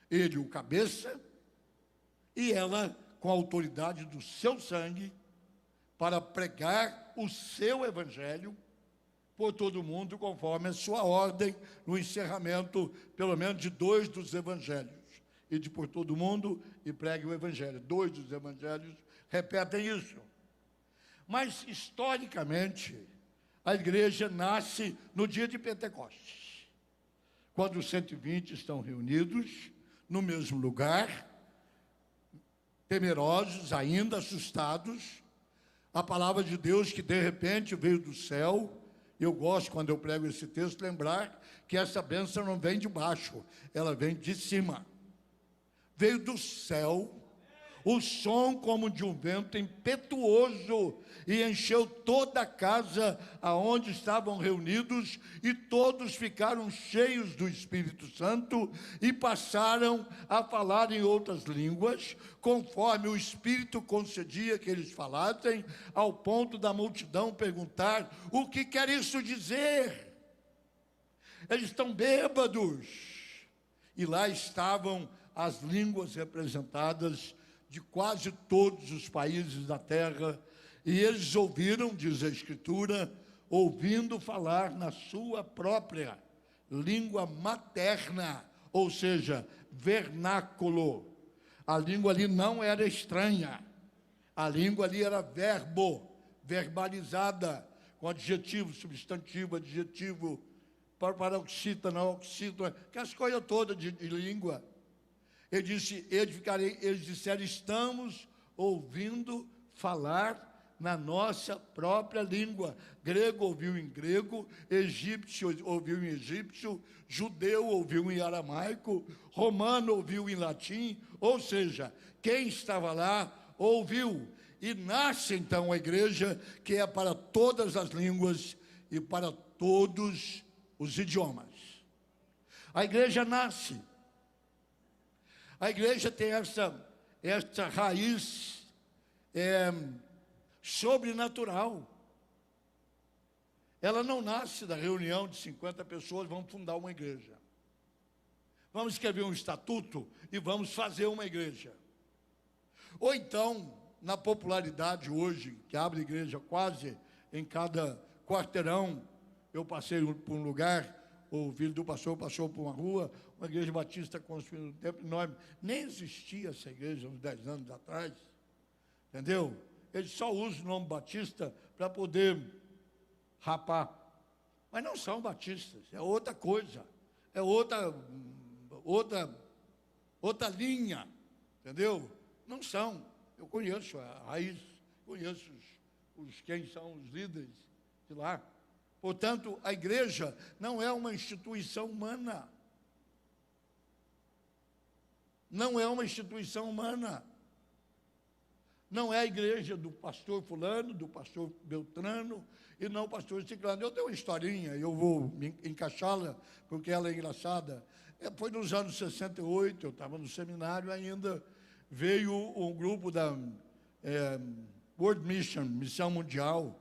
Speaker 2: Ele, o cabeça, e ela, com a autoridade do seu sangue, para pregar o seu evangelho por todo mundo, conforme a sua ordem, no encerramento, pelo menos, de 2 dos evangelhos. E de por todo mundo, e pregue o evangelho. 2 dos evangelhos repetem isso. Mas, historicamente, a igreja nasce no dia de Pentecostes, quando os 120 estão reunidos no mesmo lugar, temerosos, ainda assustados. A palavra de Deus que de repente veio do céu. Eu gosto, quando eu prego esse texto, lembrar que essa bênção não vem de baixo, ela vem de cima. Veio do céu, o som como de um vento impetuoso, e encheu toda a casa aonde estavam reunidos, e todos ficaram cheios do Espírito Santo, e passaram a falar em outras línguas, conforme o Espírito concedia que eles falassem, ao ponto da multidão perguntar: o que quer isso dizer? Eles estão bêbados. E lá estavam as línguas representadas de quase todos os países da terra, e eles ouviram, diz a Escritura, ouvindo falar na sua própria língua materna, ou seja, vernáculo. A língua ali não era estranha, a língua ali era verbo, verbalizada, com adjetivo, substantivo, adjetivo, paroxítona, oxítona, que as coisas todas de língua. Eles disseram: estamos ouvindo falar na nossa própria língua. Grego ouviu em grego, egípcio ouviu em egípcio, judeu ouviu em aramaico, romano ouviu em latim, ou seja, quem estava lá ouviu. E nasce então a igreja, que é para todas as línguas e para todos os idiomas. A igreja nasce. A igreja tem essa raiz sobrenatural. Ela não nasce da reunião de 50 pessoas, vamos fundar uma igreja. Vamos escrever um estatuto e vamos fazer uma igreja. Ou então, na popularidade hoje, que abre igreja quase em cada quarteirão, eu passei por um lugar, o filho do pastor passou por uma rua, uma igreja batista construída um tempo enorme. Nem existia essa igreja uns 10 anos atrás, entendeu? Eles só usam o nome batista para poder rapar. Mas não são batistas, é outra coisa, é outra linha, entendeu? Não são. Eu conheço a raiz, conheço quem são os líderes de lá. Portanto, a igreja não é uma instituição humana. Não é uma instituição humana. Não é a igreja do pastor fulano, do pastor Beltrano, e não o pastor Ciclano. Eu tenho uma historinha, eu vou encaixá-la, porque ela é engraçada. Foi nos anos 68, eu estava no seminário ainda, veio um grupo da World Mission, Missão Mundial,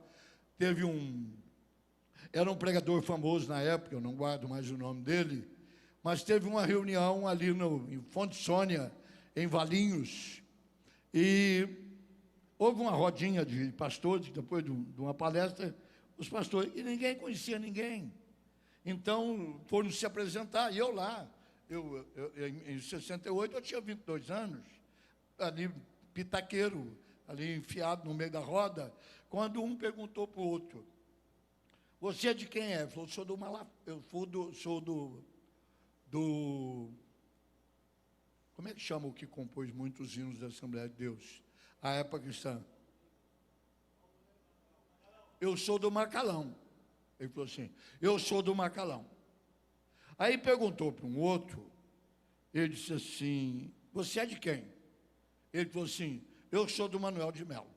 Speaker 2: era um pregador famoso na época, eu não guardo mais o nome dele, mas teve uma reunião ali em Fonte Sônia, em Valinhos, e houve uma rodinha de pastores, depois de uma palestra, os pastores, e ninguém conhecia ninguém. Então, foram se apresentar, e eu lá, em 68, eu tinha 22 anos, ali, pitaqueiro, ali enfiado no meio da roda, quando um perguntou para o outro: você é de quem é? Ele falou: sou do... Como é que chama o que compôs muitos hinos da Assembleia de Deus? A época cristã. Eu sou do Macalão. Ele falou assim: eu sou do Macalão. Aí perguntou para um outro, ele disse assim: você é de quem? Ele falou assim: eu sou do Manuel de Melo,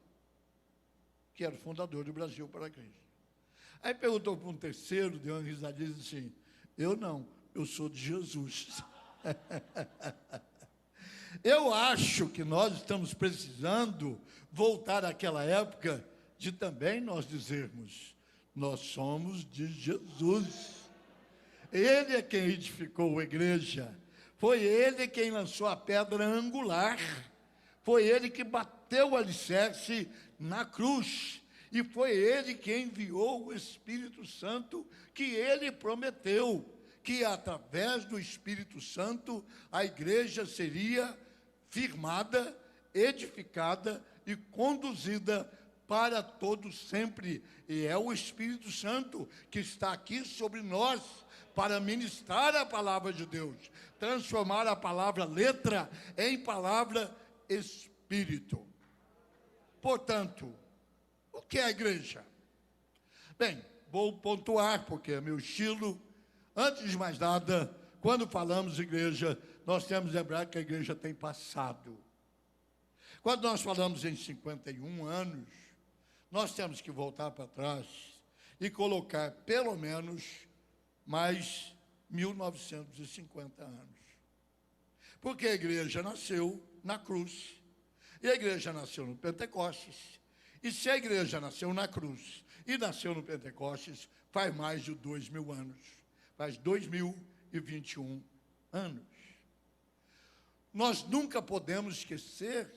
Speaker 2: que era o fundador do Brasil para Cristo. Aí perguntou para um terceiro, deu uma risadinha e disse assim: eu não, eu sou de Jesus. Eu acho que nós estamos precisando voltar àquela época de também nós dizermos: nós somos de Jesus. Ele é quem edificou a igreja. Foi ele quem lançou a pedra angular. Foi ele que bateu o alicerce na cruz. E foi ele que enviou o Espírito Santo, que ele prometeu que através do Espírito Santo a igreja seria firmada, edificada e conduzida para todos sempre. E é o Espírito Santo que está aqui sobre nós para ministrar a palavra de Deus, transformar a palavra letra em palavra espírito. Portanto, o que é a igreja? Bem, vou pontuar, porque é meu estilo. Antes de mais nada, quando falamos de igreja, nós temos que lembrar que a igreja tem passado. Quando nós falamos em 51 anos, nós temos que voltar para trás e colocar pelo menos mais 1950 anos. Porque a igreja nasceu na cruz, e a igreja nasceu no Pentecostes. E se a igreja nasceu na cruz e nasceu no Pentecostes, faz mais de 2000 anos. Faz 2021 anos. Nós nunca podemos esquecer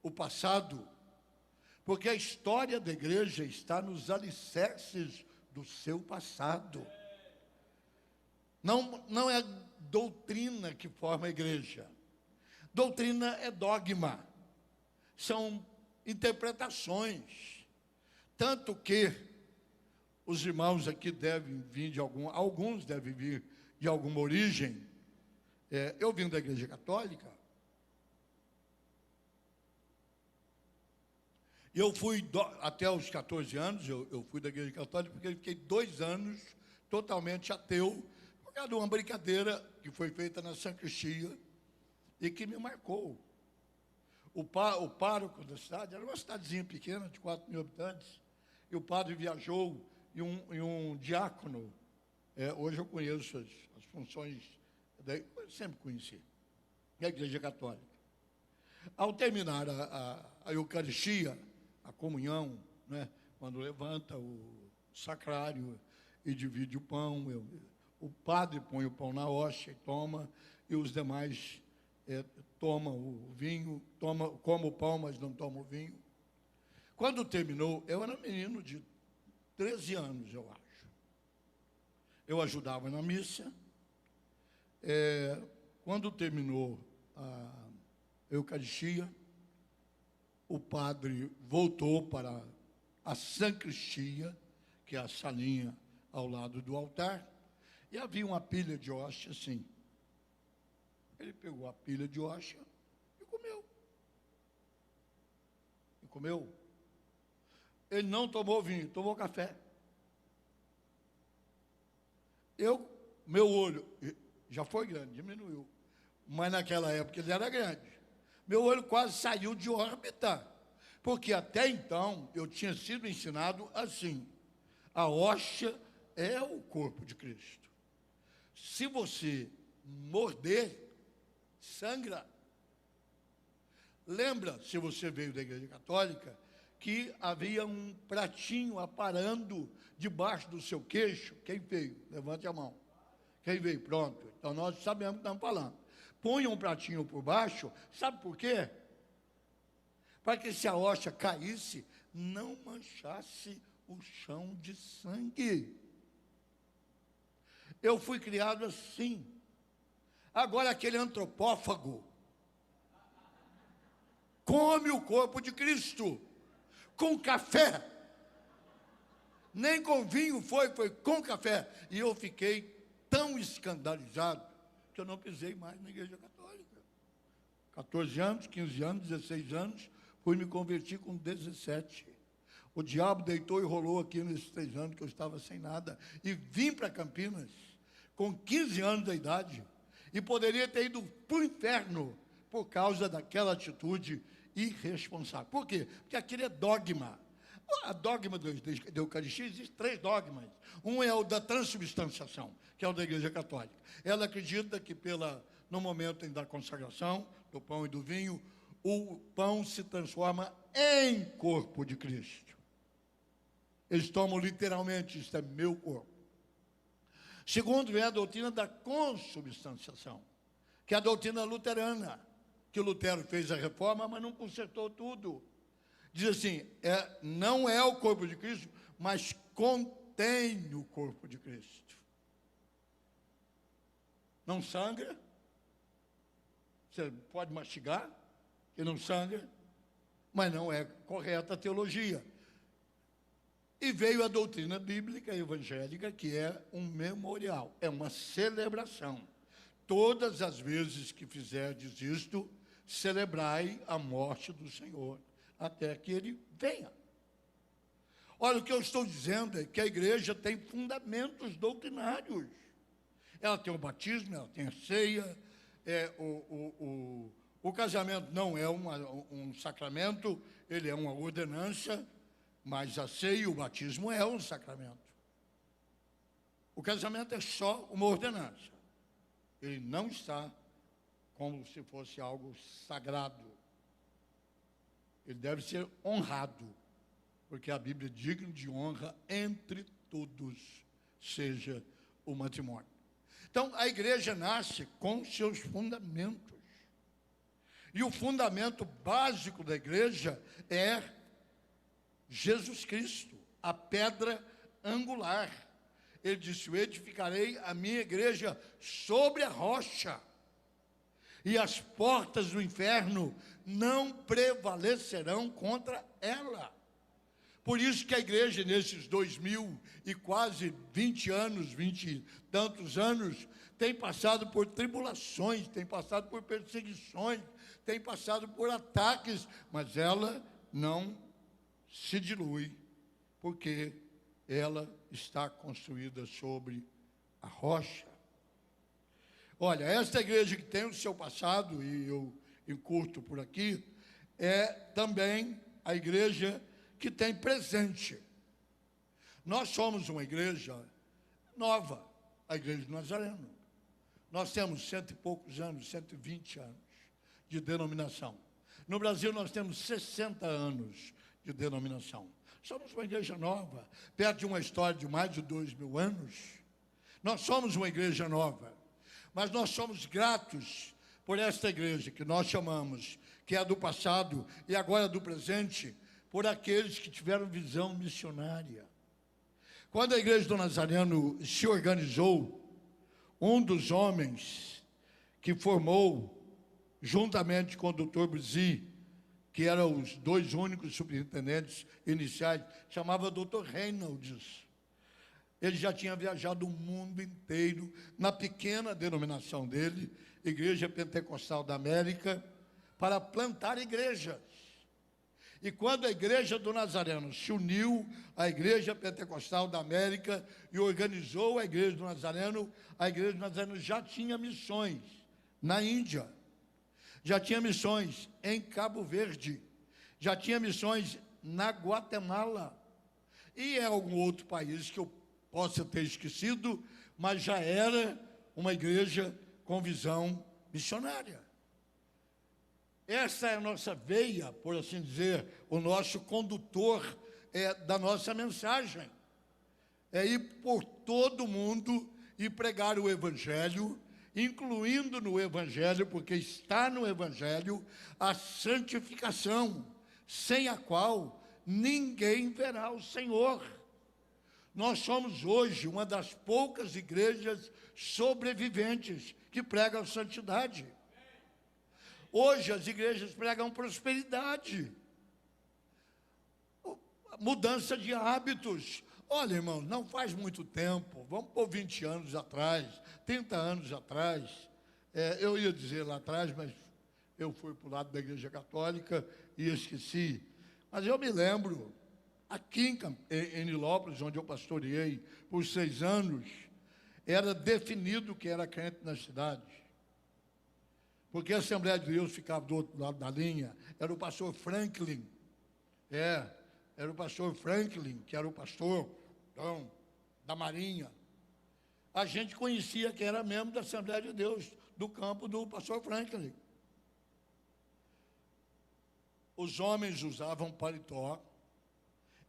Speaker 2: o passado, porque a história da igreja está nos alicerces do seu passado. Não é doutrina que forma a igreja. Doutrina é dogma. São interpretações. Tanto que os irmãos aqui devem vir de alguns devem vir de alguma origem. Eu vim da igreja católica. Eu fui, até os 14 anos, eu fui da igreja católica, porque eu fiquei 2 anos totalmente ateu, por causa de uma brincadeira que foi feita na sacristia e que me marcou. O pároco da cidade, era uma cidadezinha pequena, de 4.000 habitantes, e o padre viajou, e um diácono, hoje eu conheço as funções, eu sempre conheci, da igreja católica. Ao terminar a Eucaristia, a comunhão, né, quando levanta o sacrário e divide o pão, o padre põe o pão na hóstia e toma, e os demais tomam o vinho, comem o pão, mas não tomam o vinho. Quando terminou, eu era menino de 13 anos, eu acho. Eu ajudava na missa. Quando terminou a Eucaristia, o padre voltou para a sacristia, que é a salinha ao lado do altar, e havia uma pilha de hóstia assim. Ele pegou a pilha de hóstia e comeu. Ele não tomou vinho, tomou café. Meu olho já foi grande, diminuiu, mas naquela época ele era grande. Meu olho quase saiu de órbita, porque até então eu tinha sido ensinado assim: a hóstia é o corpo de Cristo. Se você morder, sangra. Lembra, se você veio da igreja católica, que havia um pratinho aparando debaixo do seu queixo? Quem veio? Levante a mão. Quem veio? Pronto. Então nós sabemos o que estamos falando. Põe um pratinho por baixo, sabe por quê? Para que se a hóstia caísse, não manchasse o chão de sangue. Eu fui criado assim. Agora aquele antropófago come o corpo de Cristo com café. Nem com vinho foi com café. E eu fiquei tão escandalizado que eu não pisei mais na igreja católica. 14 anos, 15 anos, 16 anos, fui me convertir com 17. O diabo deitou e rolou aqui nesses 3 anos que eu estava sem nada. E vim para Campinas com 15 anos de idade. E poderia ter ido para o inferno por causa daquela atitude irresponsável. Por quê? Porque aquilo é dogma. A dogma da Eucaristia, existem 3 dogmas. Um é o da transubstanciação, que é o da Igreja Católica. Ela acredita que no momento da consagração, do pão e do vinho, o pão se transforma em corpo de Cristo. Eles tomam literalmente, isto é meu corpo. Segundo, vem a doutrina da consubstanciação, que é a doutrina luterana, que Lutero fez a reforma, mas não consertou tudo. Diz assim, não é o corpo de Cristo, mas contém o corpo de Cristo. Não sangra, você pode mastigar, e não sangra, mas não é correta a teologia. E veio a doutrina bíblica evangélica, que é um memorial, é uma celebração. Todas as vezes que fizerdes isto, celebrai a morte do Senhor, até que Ele venha. Olha, o que eu estou dizendo é que a igreja tem fundamentos doutrinários. Ela tem o batismo, ela tem a ceia, o casamento não é um sacramento, ele é uma ordenança, mas a ceia e o batismo é um sacramento. O casamento é só uma ordenança. Ele não está como se fosse algo sagrado. Ele deve ser honrado, porque a Bíblia é digna de honra entre todos, seja o matrimônio. Então, a igreja nasce com seus fundamentos. E o fundamento básico da igreja é Jesus Cristo, a pedra angular. Ele disse, eu edificarei a minha igreja sobre a rocha, e as portas do inferno não prevalecerão contra ela. Por isso que a igreja, nesses 2000 e quase 20 anos, 20 e tantos anos, tem passado por tribulações, tem passado por perseguições, tem passado por ataques, mas ela não se dilui, porque ela está construída sobre a rocha. Olha, esta igreja que tem o seu passado, e eu encurto por aqui, é também a igreja que tem presente. Nós somos uma igreja nova, a igreja do Nazareno. Nós temos 100 e poucos anos, 120 anos de denominação. No Brasil nós temos 60 anos de denominação. Somos uma igreja nova, perto de uma história de mais de 2000 anos. Nós somos uma igreja nova, mas nós somos gratos por esta igreja que nós chamamos, que é a do passado e agora do presente, por aqueles que tiveram visão missionária. Quando a igreja do Nazareno se organizou, um dos homens que formou, juntamente com o Dr. Brizzi, que eram os dois únicos superintendentes iniciais, chamava Dr. Reynolds. Ele já tinha viajado o mundo inteiro, na pequena denominação dele, Igreja Pentecostal da América, para plantar igrejas. E quando a igreja do Nazareno se uniu à Igreja Pentecostal da América e organizou a igreja do Nazareno, a igreja do Nazareno já tinha missões na Índia, já tinha missões em Cabo Verde, já tinha missões na Guatemala e em algum outro país que eu possa ter esquecido, mas já era uma igreja com visão missionária. Essa é a nossa veia, por assim dizer, o nosso condutor da nossa mensagem. É ir por todo mundo e pregar o Evangelho, incluindo no Evangelho, porque está no Evangelho, a santificação, sem a qual ninguém verá o Senhor. Nós somos hoje uma das poucas igrejas sobreviventes que pregam santidade. Hoje as igrejas pregam prosperidade, mudança de hábitos. Olha, irmãos, não faz muito tempo, vamos por 20 anos atrás, 30 anos atrás, eu ia dizer lá atrás, mas eu fui para o lado da igreja católica e esqueci. Mas eu me lembro, aqui em Nilópolis, onde eu pastoreei por 6 anos, era definido que era crente na cidade. Porque a Assembleia de Deus ficava do outro lado da linha, era o pastor Franklin, era o pastor Franklin, que era o pastor da Marinha. A gente conhecia que era membro da Assembleia de Deus, do campo do pastor Franklin. os homens usavam paletó,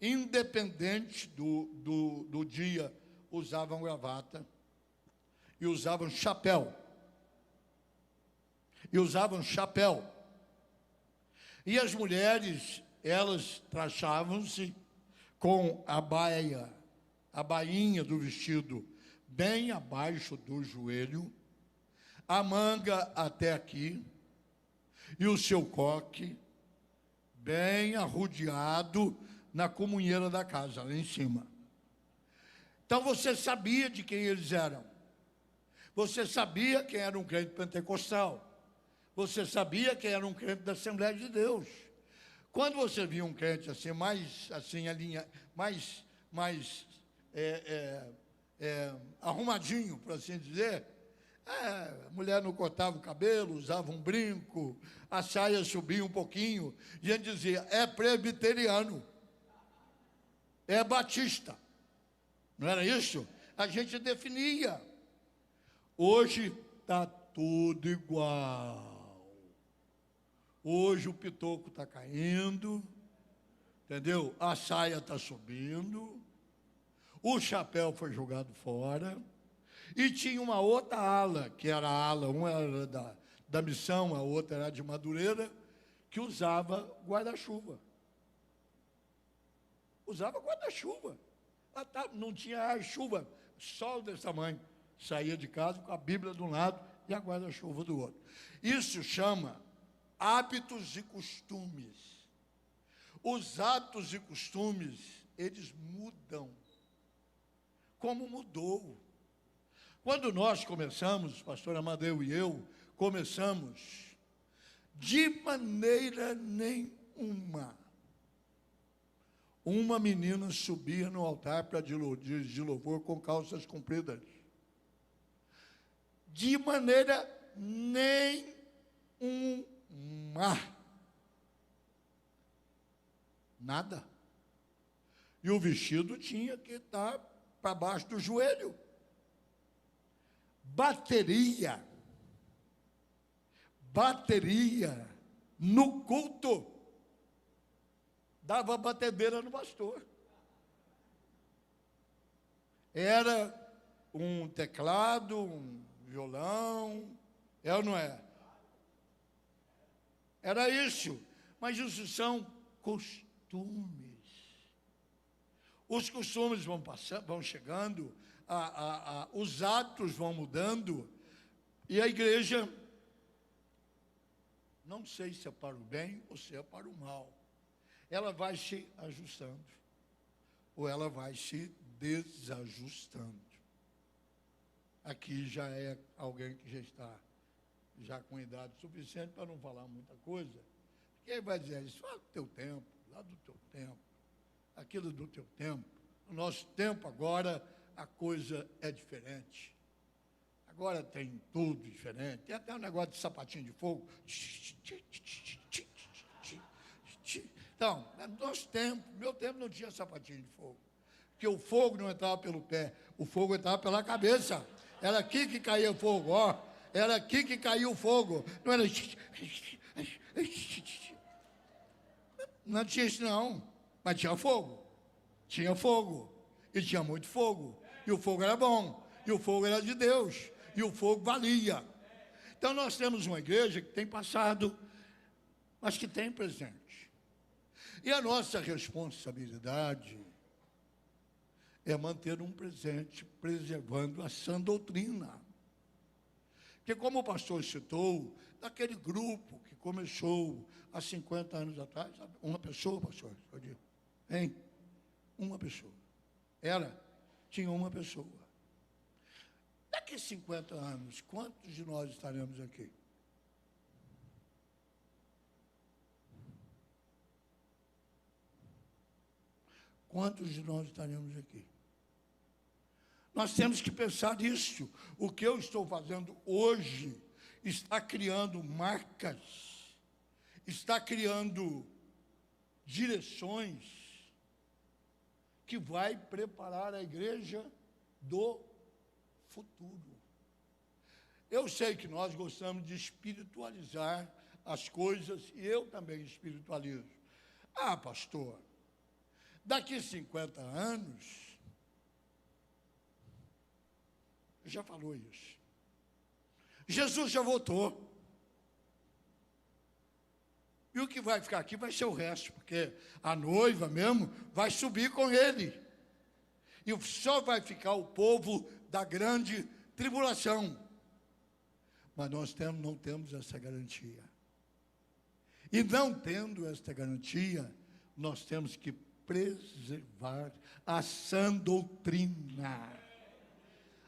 Speaker 2: independente do dia, usavam gravata e usavam chapéu. E as mulheres, elas trajavam-se com a bainha do vestido bem abaixo do joelho, a manga até aqui, e o seu coque bem arrodeado na comunheira da casa, lá em cima. Então você sabia de quem eles eram. Você sabia quem era um crente pentecostal. Você sabia quem era um crente da Assembleia de Deus. Quando você via um crente assim, mais arrumadinho, por assim dizer, a mulher não cortava o cabelo, usava um brinco, a saia subia um pouquinho, e a gente dizia, é presbiteriano, é batista. Não era isso? A gente definia. Hoje está tudo igual. Hoje o pitoco está caindo, entendeu? A saia está subindo, o chapéu foi jogado fora, e tinha uma outra ala, que era a ala, uma era da missão, a outra era de Madureira, que usava guarda-chuva. Usava guarda-chuva. Não tinha chuva, sol desse tamanho. Saía de casa com a Bíblia de um lado e a guarda-chuva do outro. Isso chama hábitos e costumes. Os hábitos e costumes, eles mudam. Como mudou. Quando nós começamos, pastor Amadeu e eu, começamos, de maneira nenhuma, uma menina subia no altar para dirigir louvor com calças compridas. De maneira nenhuma. Nada. E o vestido tinha que estar para baixo do joelho. Bateria no culto dava batedeira no pastor. Era um teclado, um violão, é ou não é? Era isso, mas isso são costumes. Os costumes vão chegando, os atos vão mudando, e a igreja, não sei se é para o bem ou se é para o mal, ela vai se ajustando, ou ela vai se desajustando. Aqui já é alguém que já está com idade suficiente para não falar muita coisa. Quem vai dizer isso? Fala do teu tempo, lá do teu tempo, aquilo do teu tempo. No nosso tempo agora, a coisa é diferente. Agora tem tudo diferente. Tem até um negócio de sapatinho de fogo. Então, no nosso tempo, meu tempo não tinha sapatinho de fogo. Porque o fogo não entrava pelo pé, o fogo entrava pela cabeça. Era aqui que caía o fogo, ó. Era aqui que caía o fogo. Não era... Não tinha isso não, mas tinha fogo. Tinha fogo. E tinha muito fogo. E o fogo era bom. E o fogo era de Deus. E o fogo valia. Então nós temos uma igreja que tem passado, mas que tem presente. E a nossa responsabilidade é manter um presente, preservando a sã doutrina. Porque como o pastor citou, daquele grupo que começou há 50 anos atrás, uma pessoa, pastor, eu digo, hein? Uma pessoa. Tinha uma pessoa. Daqui a 50 anos, quantos de nós estaremos aqui? Quantos de nós estaremos aqui? Nós temos que pensar nisso. O que eu estou fazendo hoje está criando marcas, está criando direções que vai preparar a igreja do futuro. Eu sei que nós gostamos de espiritualizar as coisas e eu também espiritualizo. Ah, pastor, daqui 50 anos, já falou isso. Jesus já voltou. E o que vai ficar aqui vai ser o resto, porque a noiva mesmo vai subir com ele. E só vai ficar o povo da grande tribulação. Mas nós não temos essa garantia. E não tendo esta garantia, nós temos que preservar a sã doutrina.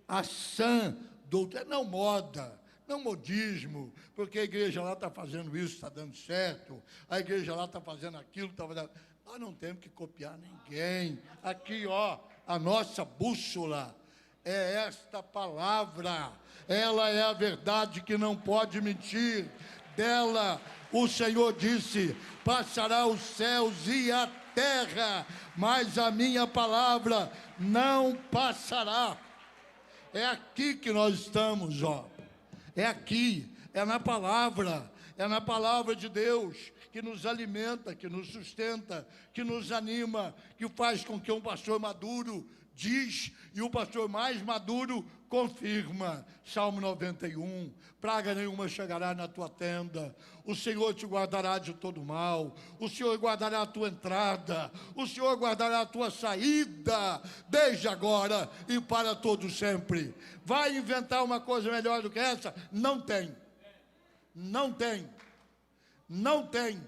Speaker 2: A sã doutrina, não moda, não modismo, porque a igreja lá está fazendo isso, está dando certo, a igreja lá está fazendo aquilo, está fazendo... Nós não temos que copiar ninguém. Aqui, ó, a nossa bússola é esta palavra. Ela é a verdade que não pode mentir. Dela, o Senhor disse, passará os céus e a terra, mas a minha palavra não passará. É aqui que nós estamos, ó. É aqui, é na palavra de Deus, que nos alimenta, que nos sustenta, que nos anima, que faz com que um pastor maduro diz, e o pastor mais maduro confirma. Salmo 91, praga nenhuma chegará na tua tenda, o Senhor te guardará de todo mal, o Senhor guardará a tua entrada, o Senhor guardará a tua saída, desde agora e para todo sempre. Vai inventar uma coisa melhor do que essa? Não tem. Não tem. Não tem.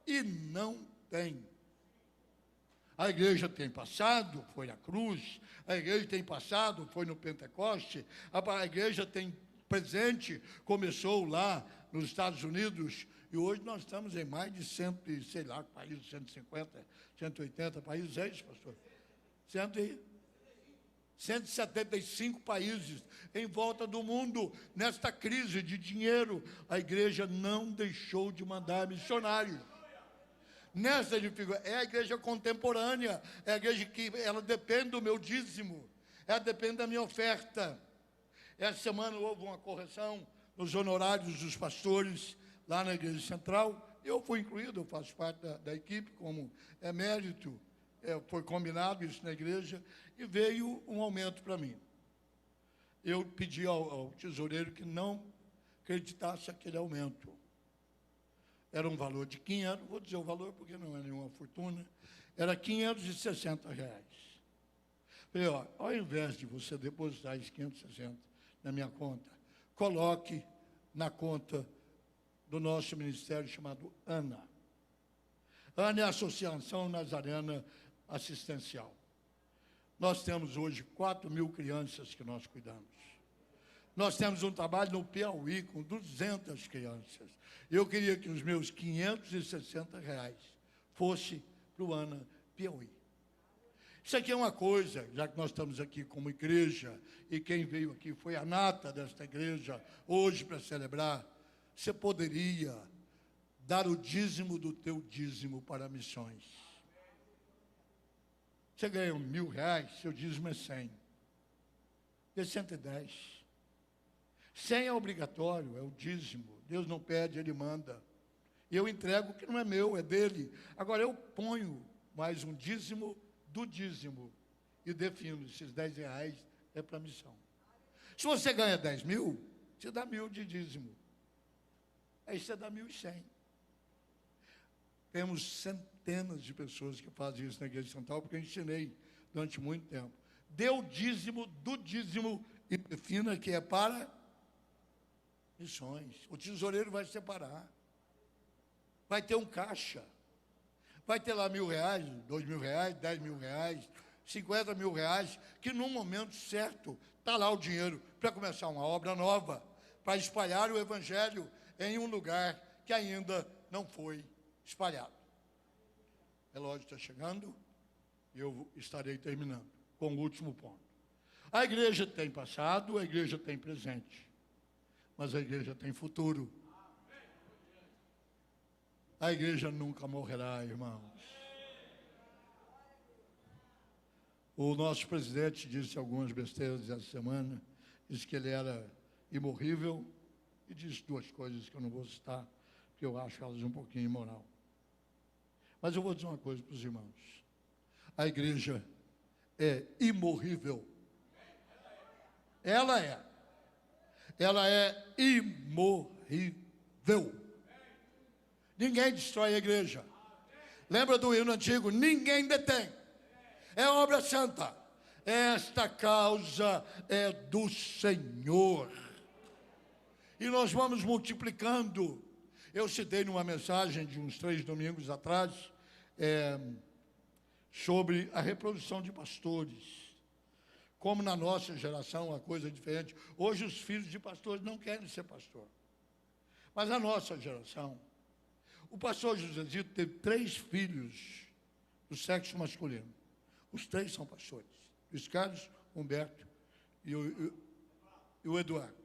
Speaker 2: E não tem. A igreja tem passado, foi a cruz. A igreja tem passado, foi no Pentecoste. A igreja tem presente, começou lá nos Estados Unidos. E hoje nós estamos em mais de 100, sei lá, países, 150, 180 países. É isso, pastor? 175 países em volta do mundo. Nesta crise de dinheiro, a igreja não deixou de mandar missionários. Nessa dificuldade, é a igreja contemporânea, é a igreja que ela depende do meu dízimo, ela depende da minha oferta. Essa semana houve uma correção nos honorários dos pastores lá na igreja central. Eu fui incluído, eu faço parte da equipe como emérito. Foi combinado isso na igreja e veio um aumento para mim. Eu pedi ao tesoureiro que não acreditasse aquele aumento. Era um valor de 500, vou dizer o valor porque não é nenhuma fortuna, era R$560. Falei, ó, ao invés de você depositar esses 560 na minha conta, coloque na conta do nosso ministério chamado ANA. ANA é a Associação Nazarena Assistencial. Nós temos hoje 4.000 crianças que nós cuidamos. Nós temos um trabalho no Piauí com 200 crianças. Eu queria que os meus R$560 fosse para o ANA Piauí. Isso aqui é uma coisa, já que nós estamos aqui como igreja, e quem veio aqui foi a nata desta igreja, hoje para celebrar, você poderia dar o dízimo do teu dízimo para missões. Você ganha R$1.000, seu dízimo é 100. É 110. 100 é obrigatório, é o dízimo. Deus não pede, Ele manda. E eu entrego o que não é meu, é dele. Agora eu ponho mais um dízimo do dízimo e defino, esses R$10 é para missão. Se você ganha 10.000, você dá 1.000 de dízimo. Aí você dá 1.100. Temos centenas de pessoas que fazem isso na Igreja Central, porque eu ensinei durante muito tempo. Dê o dízimo do dízimo e defina que é para missões. O tesoureiro vai separar. Vai ter um caixa. Vai ter lá R$1.000, R$2.000, R$10.000, R$50.000, que no momento certo está lá o dinheiro para começar uma obra nova, para espalhar o Evangelho em um lugar que ainda não foi espalhado. O relógio está chegando e eu estarei terminando com o último ponto. A igreja tem passado, a igreja tem presente, mas a igreja tem futuro. A igreja nunca morrerá, irmãos. O nosso presidente disse algumas besteiras essa semana, disse que ele era imorrível, e disse duas coisas que eu não vou citar porque eu acho elas um pouquinho imoral. Mas eu vou dizer uma coisa para os irmãos. A igreja é imorrível. Ela é. Ela é imorrível. Ninguém destrói a igreja. Lembra do hino antigo? Ninguém detém. É obra santa. Esta causa é do Senhor. E nós vamos multiplicando. Eu citei numa mensagem de uns 3 domingos atrás, sobre a reprodução de pastores. Como na nossa geração a coisa é diferente. Hoje os filhos de pastores não querem ser pastor. Mas na nossa geração, o pastor Josezito teve 3 filhos do sexo masculino. Os 3 são pastores. Luiz Carlos, Humberto e o Eduardo.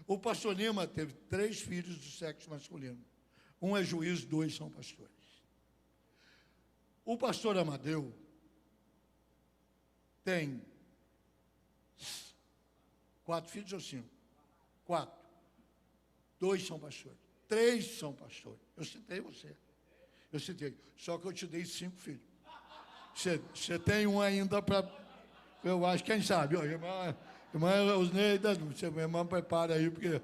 Speaker 2: O pastor Lima teve 3 filhos do sexo masculino. Um é juiz, 2 são pastores. O pastor Amadeu tem 4 filhos ou 5? 4. 2 são pastores. 3 são pastores. Eu citei você. Eu citei. Só que eu te dei 5 filhos. Você tem um ainda para... Eu acho, quem sabe? Ó, irmã Osneida, minha irmã prepara aí, porque...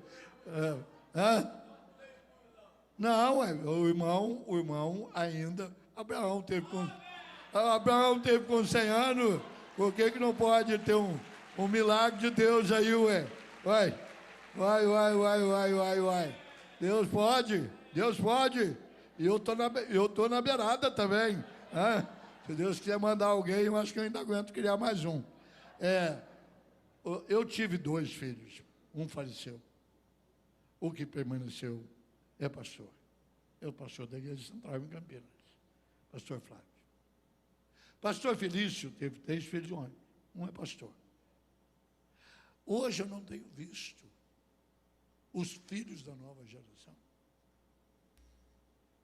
Speaker 2: Não, o irmão ainda... Abraão teve com 100 anos, por que não pode ter um milagre de Deus aí, ué? Vai. Deus pode. E eu tô na beirada também. Se Deus quiser mandar alguém, eu acho que eu ainda aguento criar mais um. Eu tive 2 filhos, um faleceu. O que permaneceu é pastor. É o pastor da Igreja Central em Campinas. Pastor Flávio. Pastor Felício teve 3 filhos homens. Um é pastor. Hoje eu não tenho visto os filhos da nova geração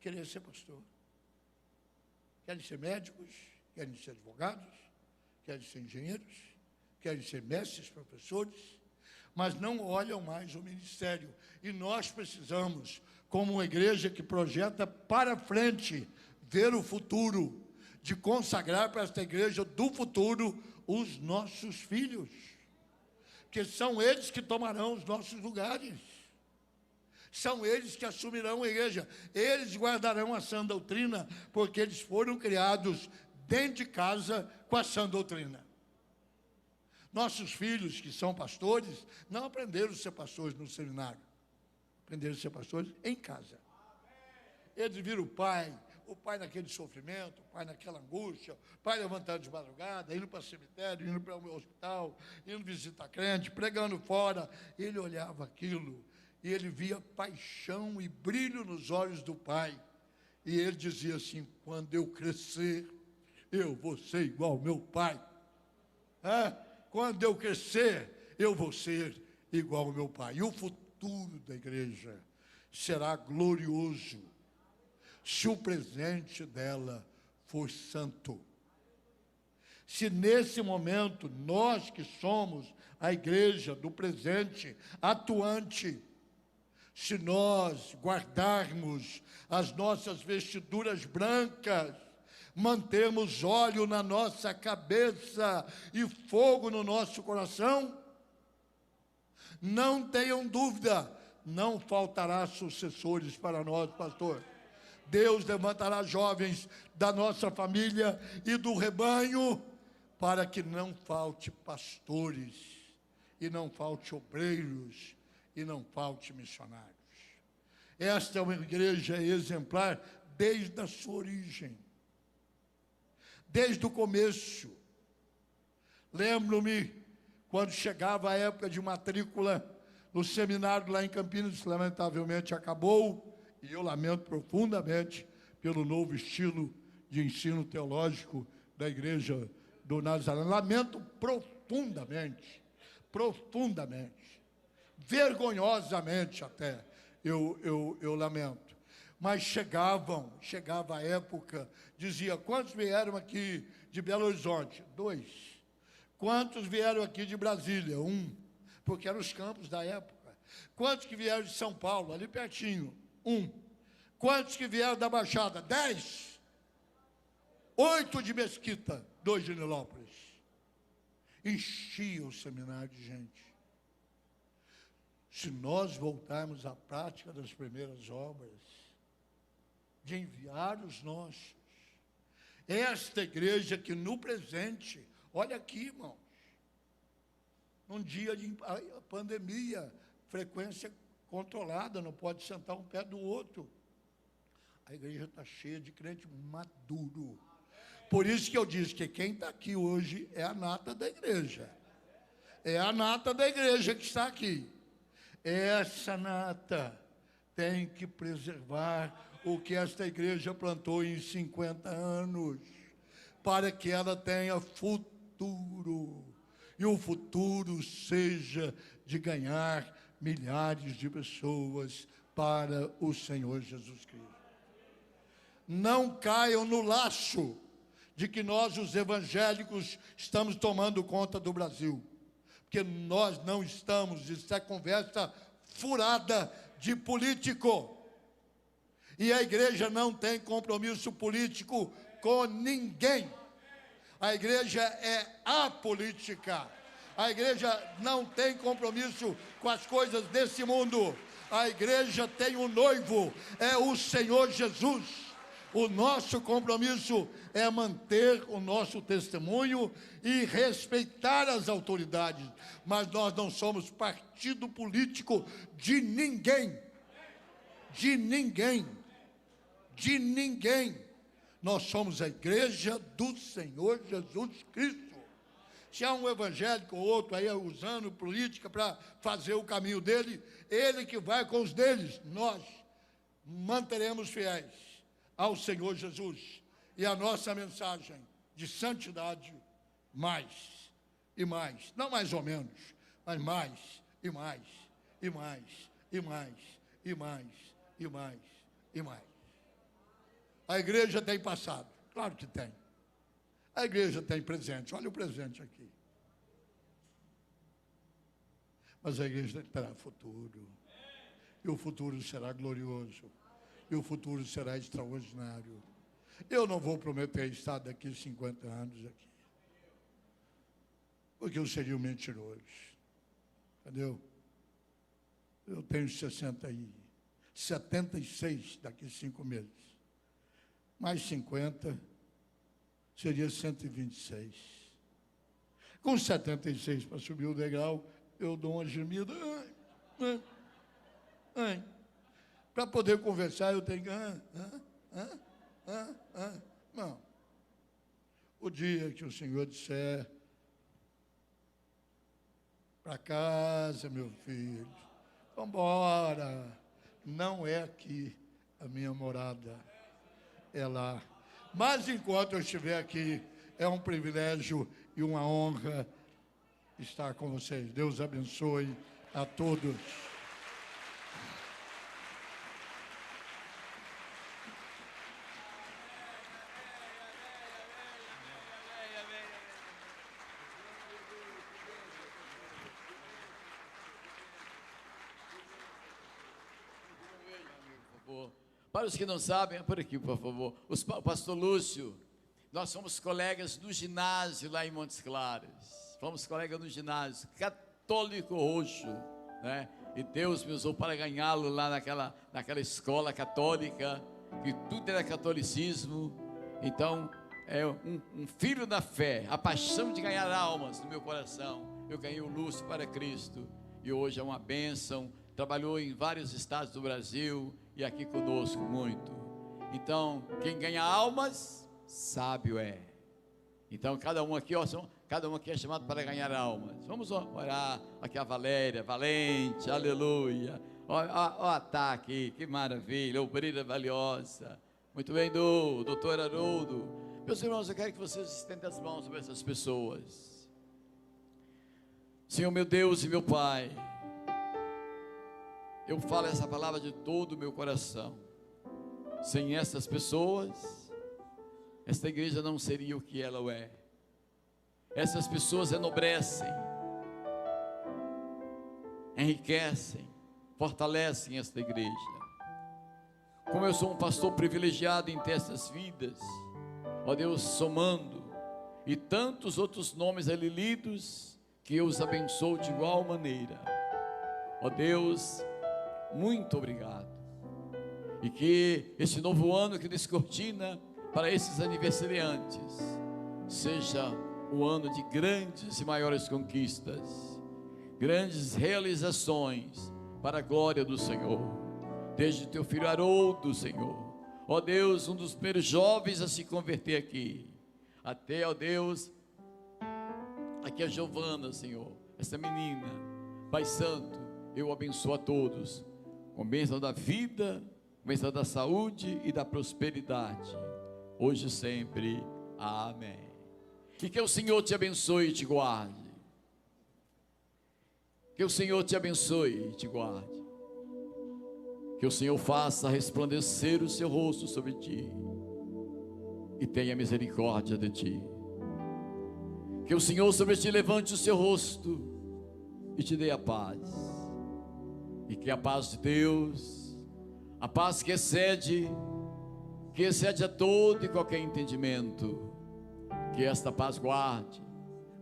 Speaker 2: querer ser pastor. Querem ser médicos, querem ser advogados, querem ser engenheiros, querem ser mestres, professores, mas não olham mais o ministério. E nós precisamos, como uma igreja que projeta para frente, ver o futuro, de consagrar para esta igreja do futuro os nossos filhos, que são eles que tomarão os nossos lugares, são eles que assumirão a igreja, eles guardarão a sã doutrina, porque eles foram criados dentro de casa com a sã doutrina. Nossos filhos, que são pastores, não aprenderam a ser pastores no seminário, aprenderam a ser pastores em casa. Eles viram o pai naquele sofrimento, o pai naquela angústia, o pai levantando de madrugada, indo para o cemitério, indo para o hospital, indo visitar crente, pregando fora. Ele olhava aquilo e ele via paixão e brilho nos olhos do pai. E ele dizia assim: quando eu crescer, eu vou ser igual ao meu pai. Quando eu crescer, eu vou ser igual ao meu pai. E o futuro da igreja será glorioso se o presente dela for santo. Se nesse momento, nós que somos a igreja do presente, atuante, se nós guardarmos as nossas vestiduras brancas, mantermos óleo na nossa cabeça e fogo no nosso coração, não tenham dúvida, não faltará sucessores para nós, pastor. Deus levantará jovens da nossa família e do rebanho, para que não falte pastores, e não falte obreiros, e não falte missionários. Esta é uma igreja exemplar desde a sua origem, desde o começo. Lembro-me, quando chegava a época de matrícula no seminário lá em Campinas, lamentavelmente acabou, e eu lamento profundamente pelo novo estilo de ensino teológico da Igreja do Nazareno. Lamento profundamente, vergonhosamente até, eu lamento. Mas chegava a época, dizia: quantos vieram aqui de Belo Horizonte? 2. Quantos vieram aqui de Brasília? 1, porque eram os campos da época. Quantos que vieram de São Paulo, ali pertinho? 1. Quantos que vieram da Baixada? 10. 8 de Mesquita, 2 de Nilópolis. Enchia o seminário de gente. Se nós voltarmos à prática das primeiras obras, de enviar os nossos, esta igreja que no presente, olha aqui, irmãos, num dia de pandemia, frequência controlada, não pode sentar um pé do outro. A igreja está cheia de crente maduro. Por isso que eu disse que quem está aqui hoje é a nata da igreja. É a nata da igreja que está aqui. Essa nata tem que preservar o que esta igreja plantou em 50 anos, para que ela tenha futuro. E o futuro seja de ganhar milhares de pessoas para o Senhor Jesus Cristo. Não caiam no laço de que nós, os evangélicos, estamos tomando conta do Brasil. Porque nós não estamos, isso é conversa furada de político. E a igreja não tem compromisso político com ninguém. A igreja é apolítica. A igreja não tem compromisso com as coisas desse mundo. A igreja tem um noivo, é o Senhor Jesus. O nosso compromisso é manter o nosso testemunho e respeitar as autoridades. Mas nós não somos partido político de ninguém. De ninguém. De ninguém. Nós somos a igreja do Senhor Jesus Cristo. Se há um evangélico ou outro aí usando política para fazer o caminho dele, ele que vai com os deles. Nós manteremos fiéis ao Senhor Jesus. E a nossa mensagem de santidade, mais e mais. Não mais ou menos, mas mais e mais e mais e mais e mais e mais e mais. A igreja tem passado, claro que tem. A igreja tem presente, olha o presente aqui. Mas a igreja terá futuro. E o futuro será glorioso. E o futuro será extraordinário. Eu não vou prometer estar daqui 50 anos aqui. Porque eu seria um mentiroso. Entendeu? Eu tenho 76 daqui 5 meses. Mais 50, seria 126. Com 76 para subir o degrau, eu dou uma gemida. Para poder conversar, eu tenho que... Não. O dia que o Senhor disser, para casa, meu filho, vamos embora. Não é aqui a minha morada. É lá. Mas enquanto eu estiver aqui, é um privilégio e uma honra estar com vocês. Deus abençoe a todos.
Speaker 1: Para os que não sabem, por aqui, por favor. O pastor Lúcio, nós somos colegas no ginásio lá em Montes Claros. Fomos colegas no ginásio, católico roxo, né? E Deus me usou para ganhá-lo lá naquela escola católica, que tudo era catolicismo. Então, é um filho da fé, a paixão de ganhar almas no meu coração. Eu ganhei o Lúcio para Cristo, e hoje é uma bênção. Trabalhou em vários estados do Brasil, e aqui conosco muito. Então, quem ganha almas, sábio é. Então, cada um aqui é chamado para ganhar almas. Vamos orar. Aqui a Valéria, valente, aleluia. Ó o ataque, que maravilha, obreira valiosa. Muito bem, doutor Haroldo. Meus irmãos, eu quero que vocês estendam as mãos sobre essas pessoas. Senhor, meu Deus e meu Pai, eu falo essa palavra de todo o meu coração. Sem essas pessoas, esta igreja não seria o que ela é. Essas pessoas enobrecem, enriquecem, fortalecem esta igreja. como eu sou um pastor privilegiado em ter essas vidas, ó Deus, somando, e tantos outros nomes ali lidos, que eu os abençoo de igual maneira. Ó Deus, muito obrigado. E que esse novo ano que descortina para esses aniversariantes seja um ano de grandes e maiores conquistas, grandes realizações para a glória do Senhor. Desde teu filho Haroldo, Senhor, ó Deus, um dos primeiros jovens a se converter aqui, até, ó Deus, aqui a Giovana, Senhor, essa menina, Pai Santo, eu abençoo a todos, com bênção da vida, com bênção da saúde e da prosperidade, hoje e sempre, amém. E que o Senhor te abençoe e te guarde, que o Senhor te abençoe e te guarde, que o Senhor faça resplandecer o seu rosto sobre ti e tenha misericórdia de ti. Que o Senhor sobre ti levante o seu rosto e te dê a paz. E que a paz de Deus, a paz que excede a todo e qualquer entendimento, que esta paz guarde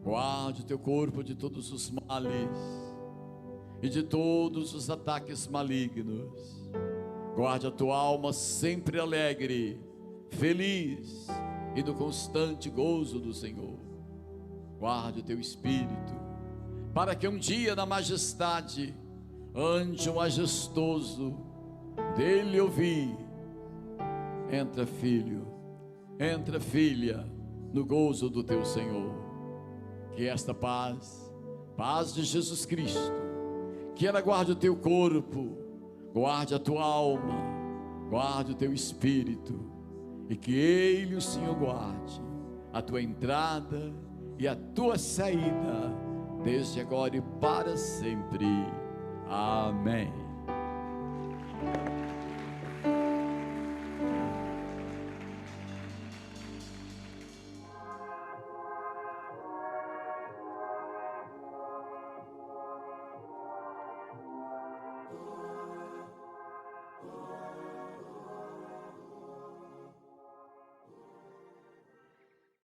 Speaker 1: o teu corpo de todos os males e de todos os ataques malignos. Guarde a tua alma sempre alegre, feliz e no constante gozo do Senhor. Guarde o teu espírito, para que um dia na majestade, ante o majestoso, dele ouvir: entra filho, entra filha, no gozo do teu Senhor. Que esta paz de Jesus Cristo, que ela guarde o teu corpo, guarde a tua alma, guarde o teu espírito, e que Ele, o Senhor, guarde a tua entrada e a tua saída, desde agora e para sempre. Amém.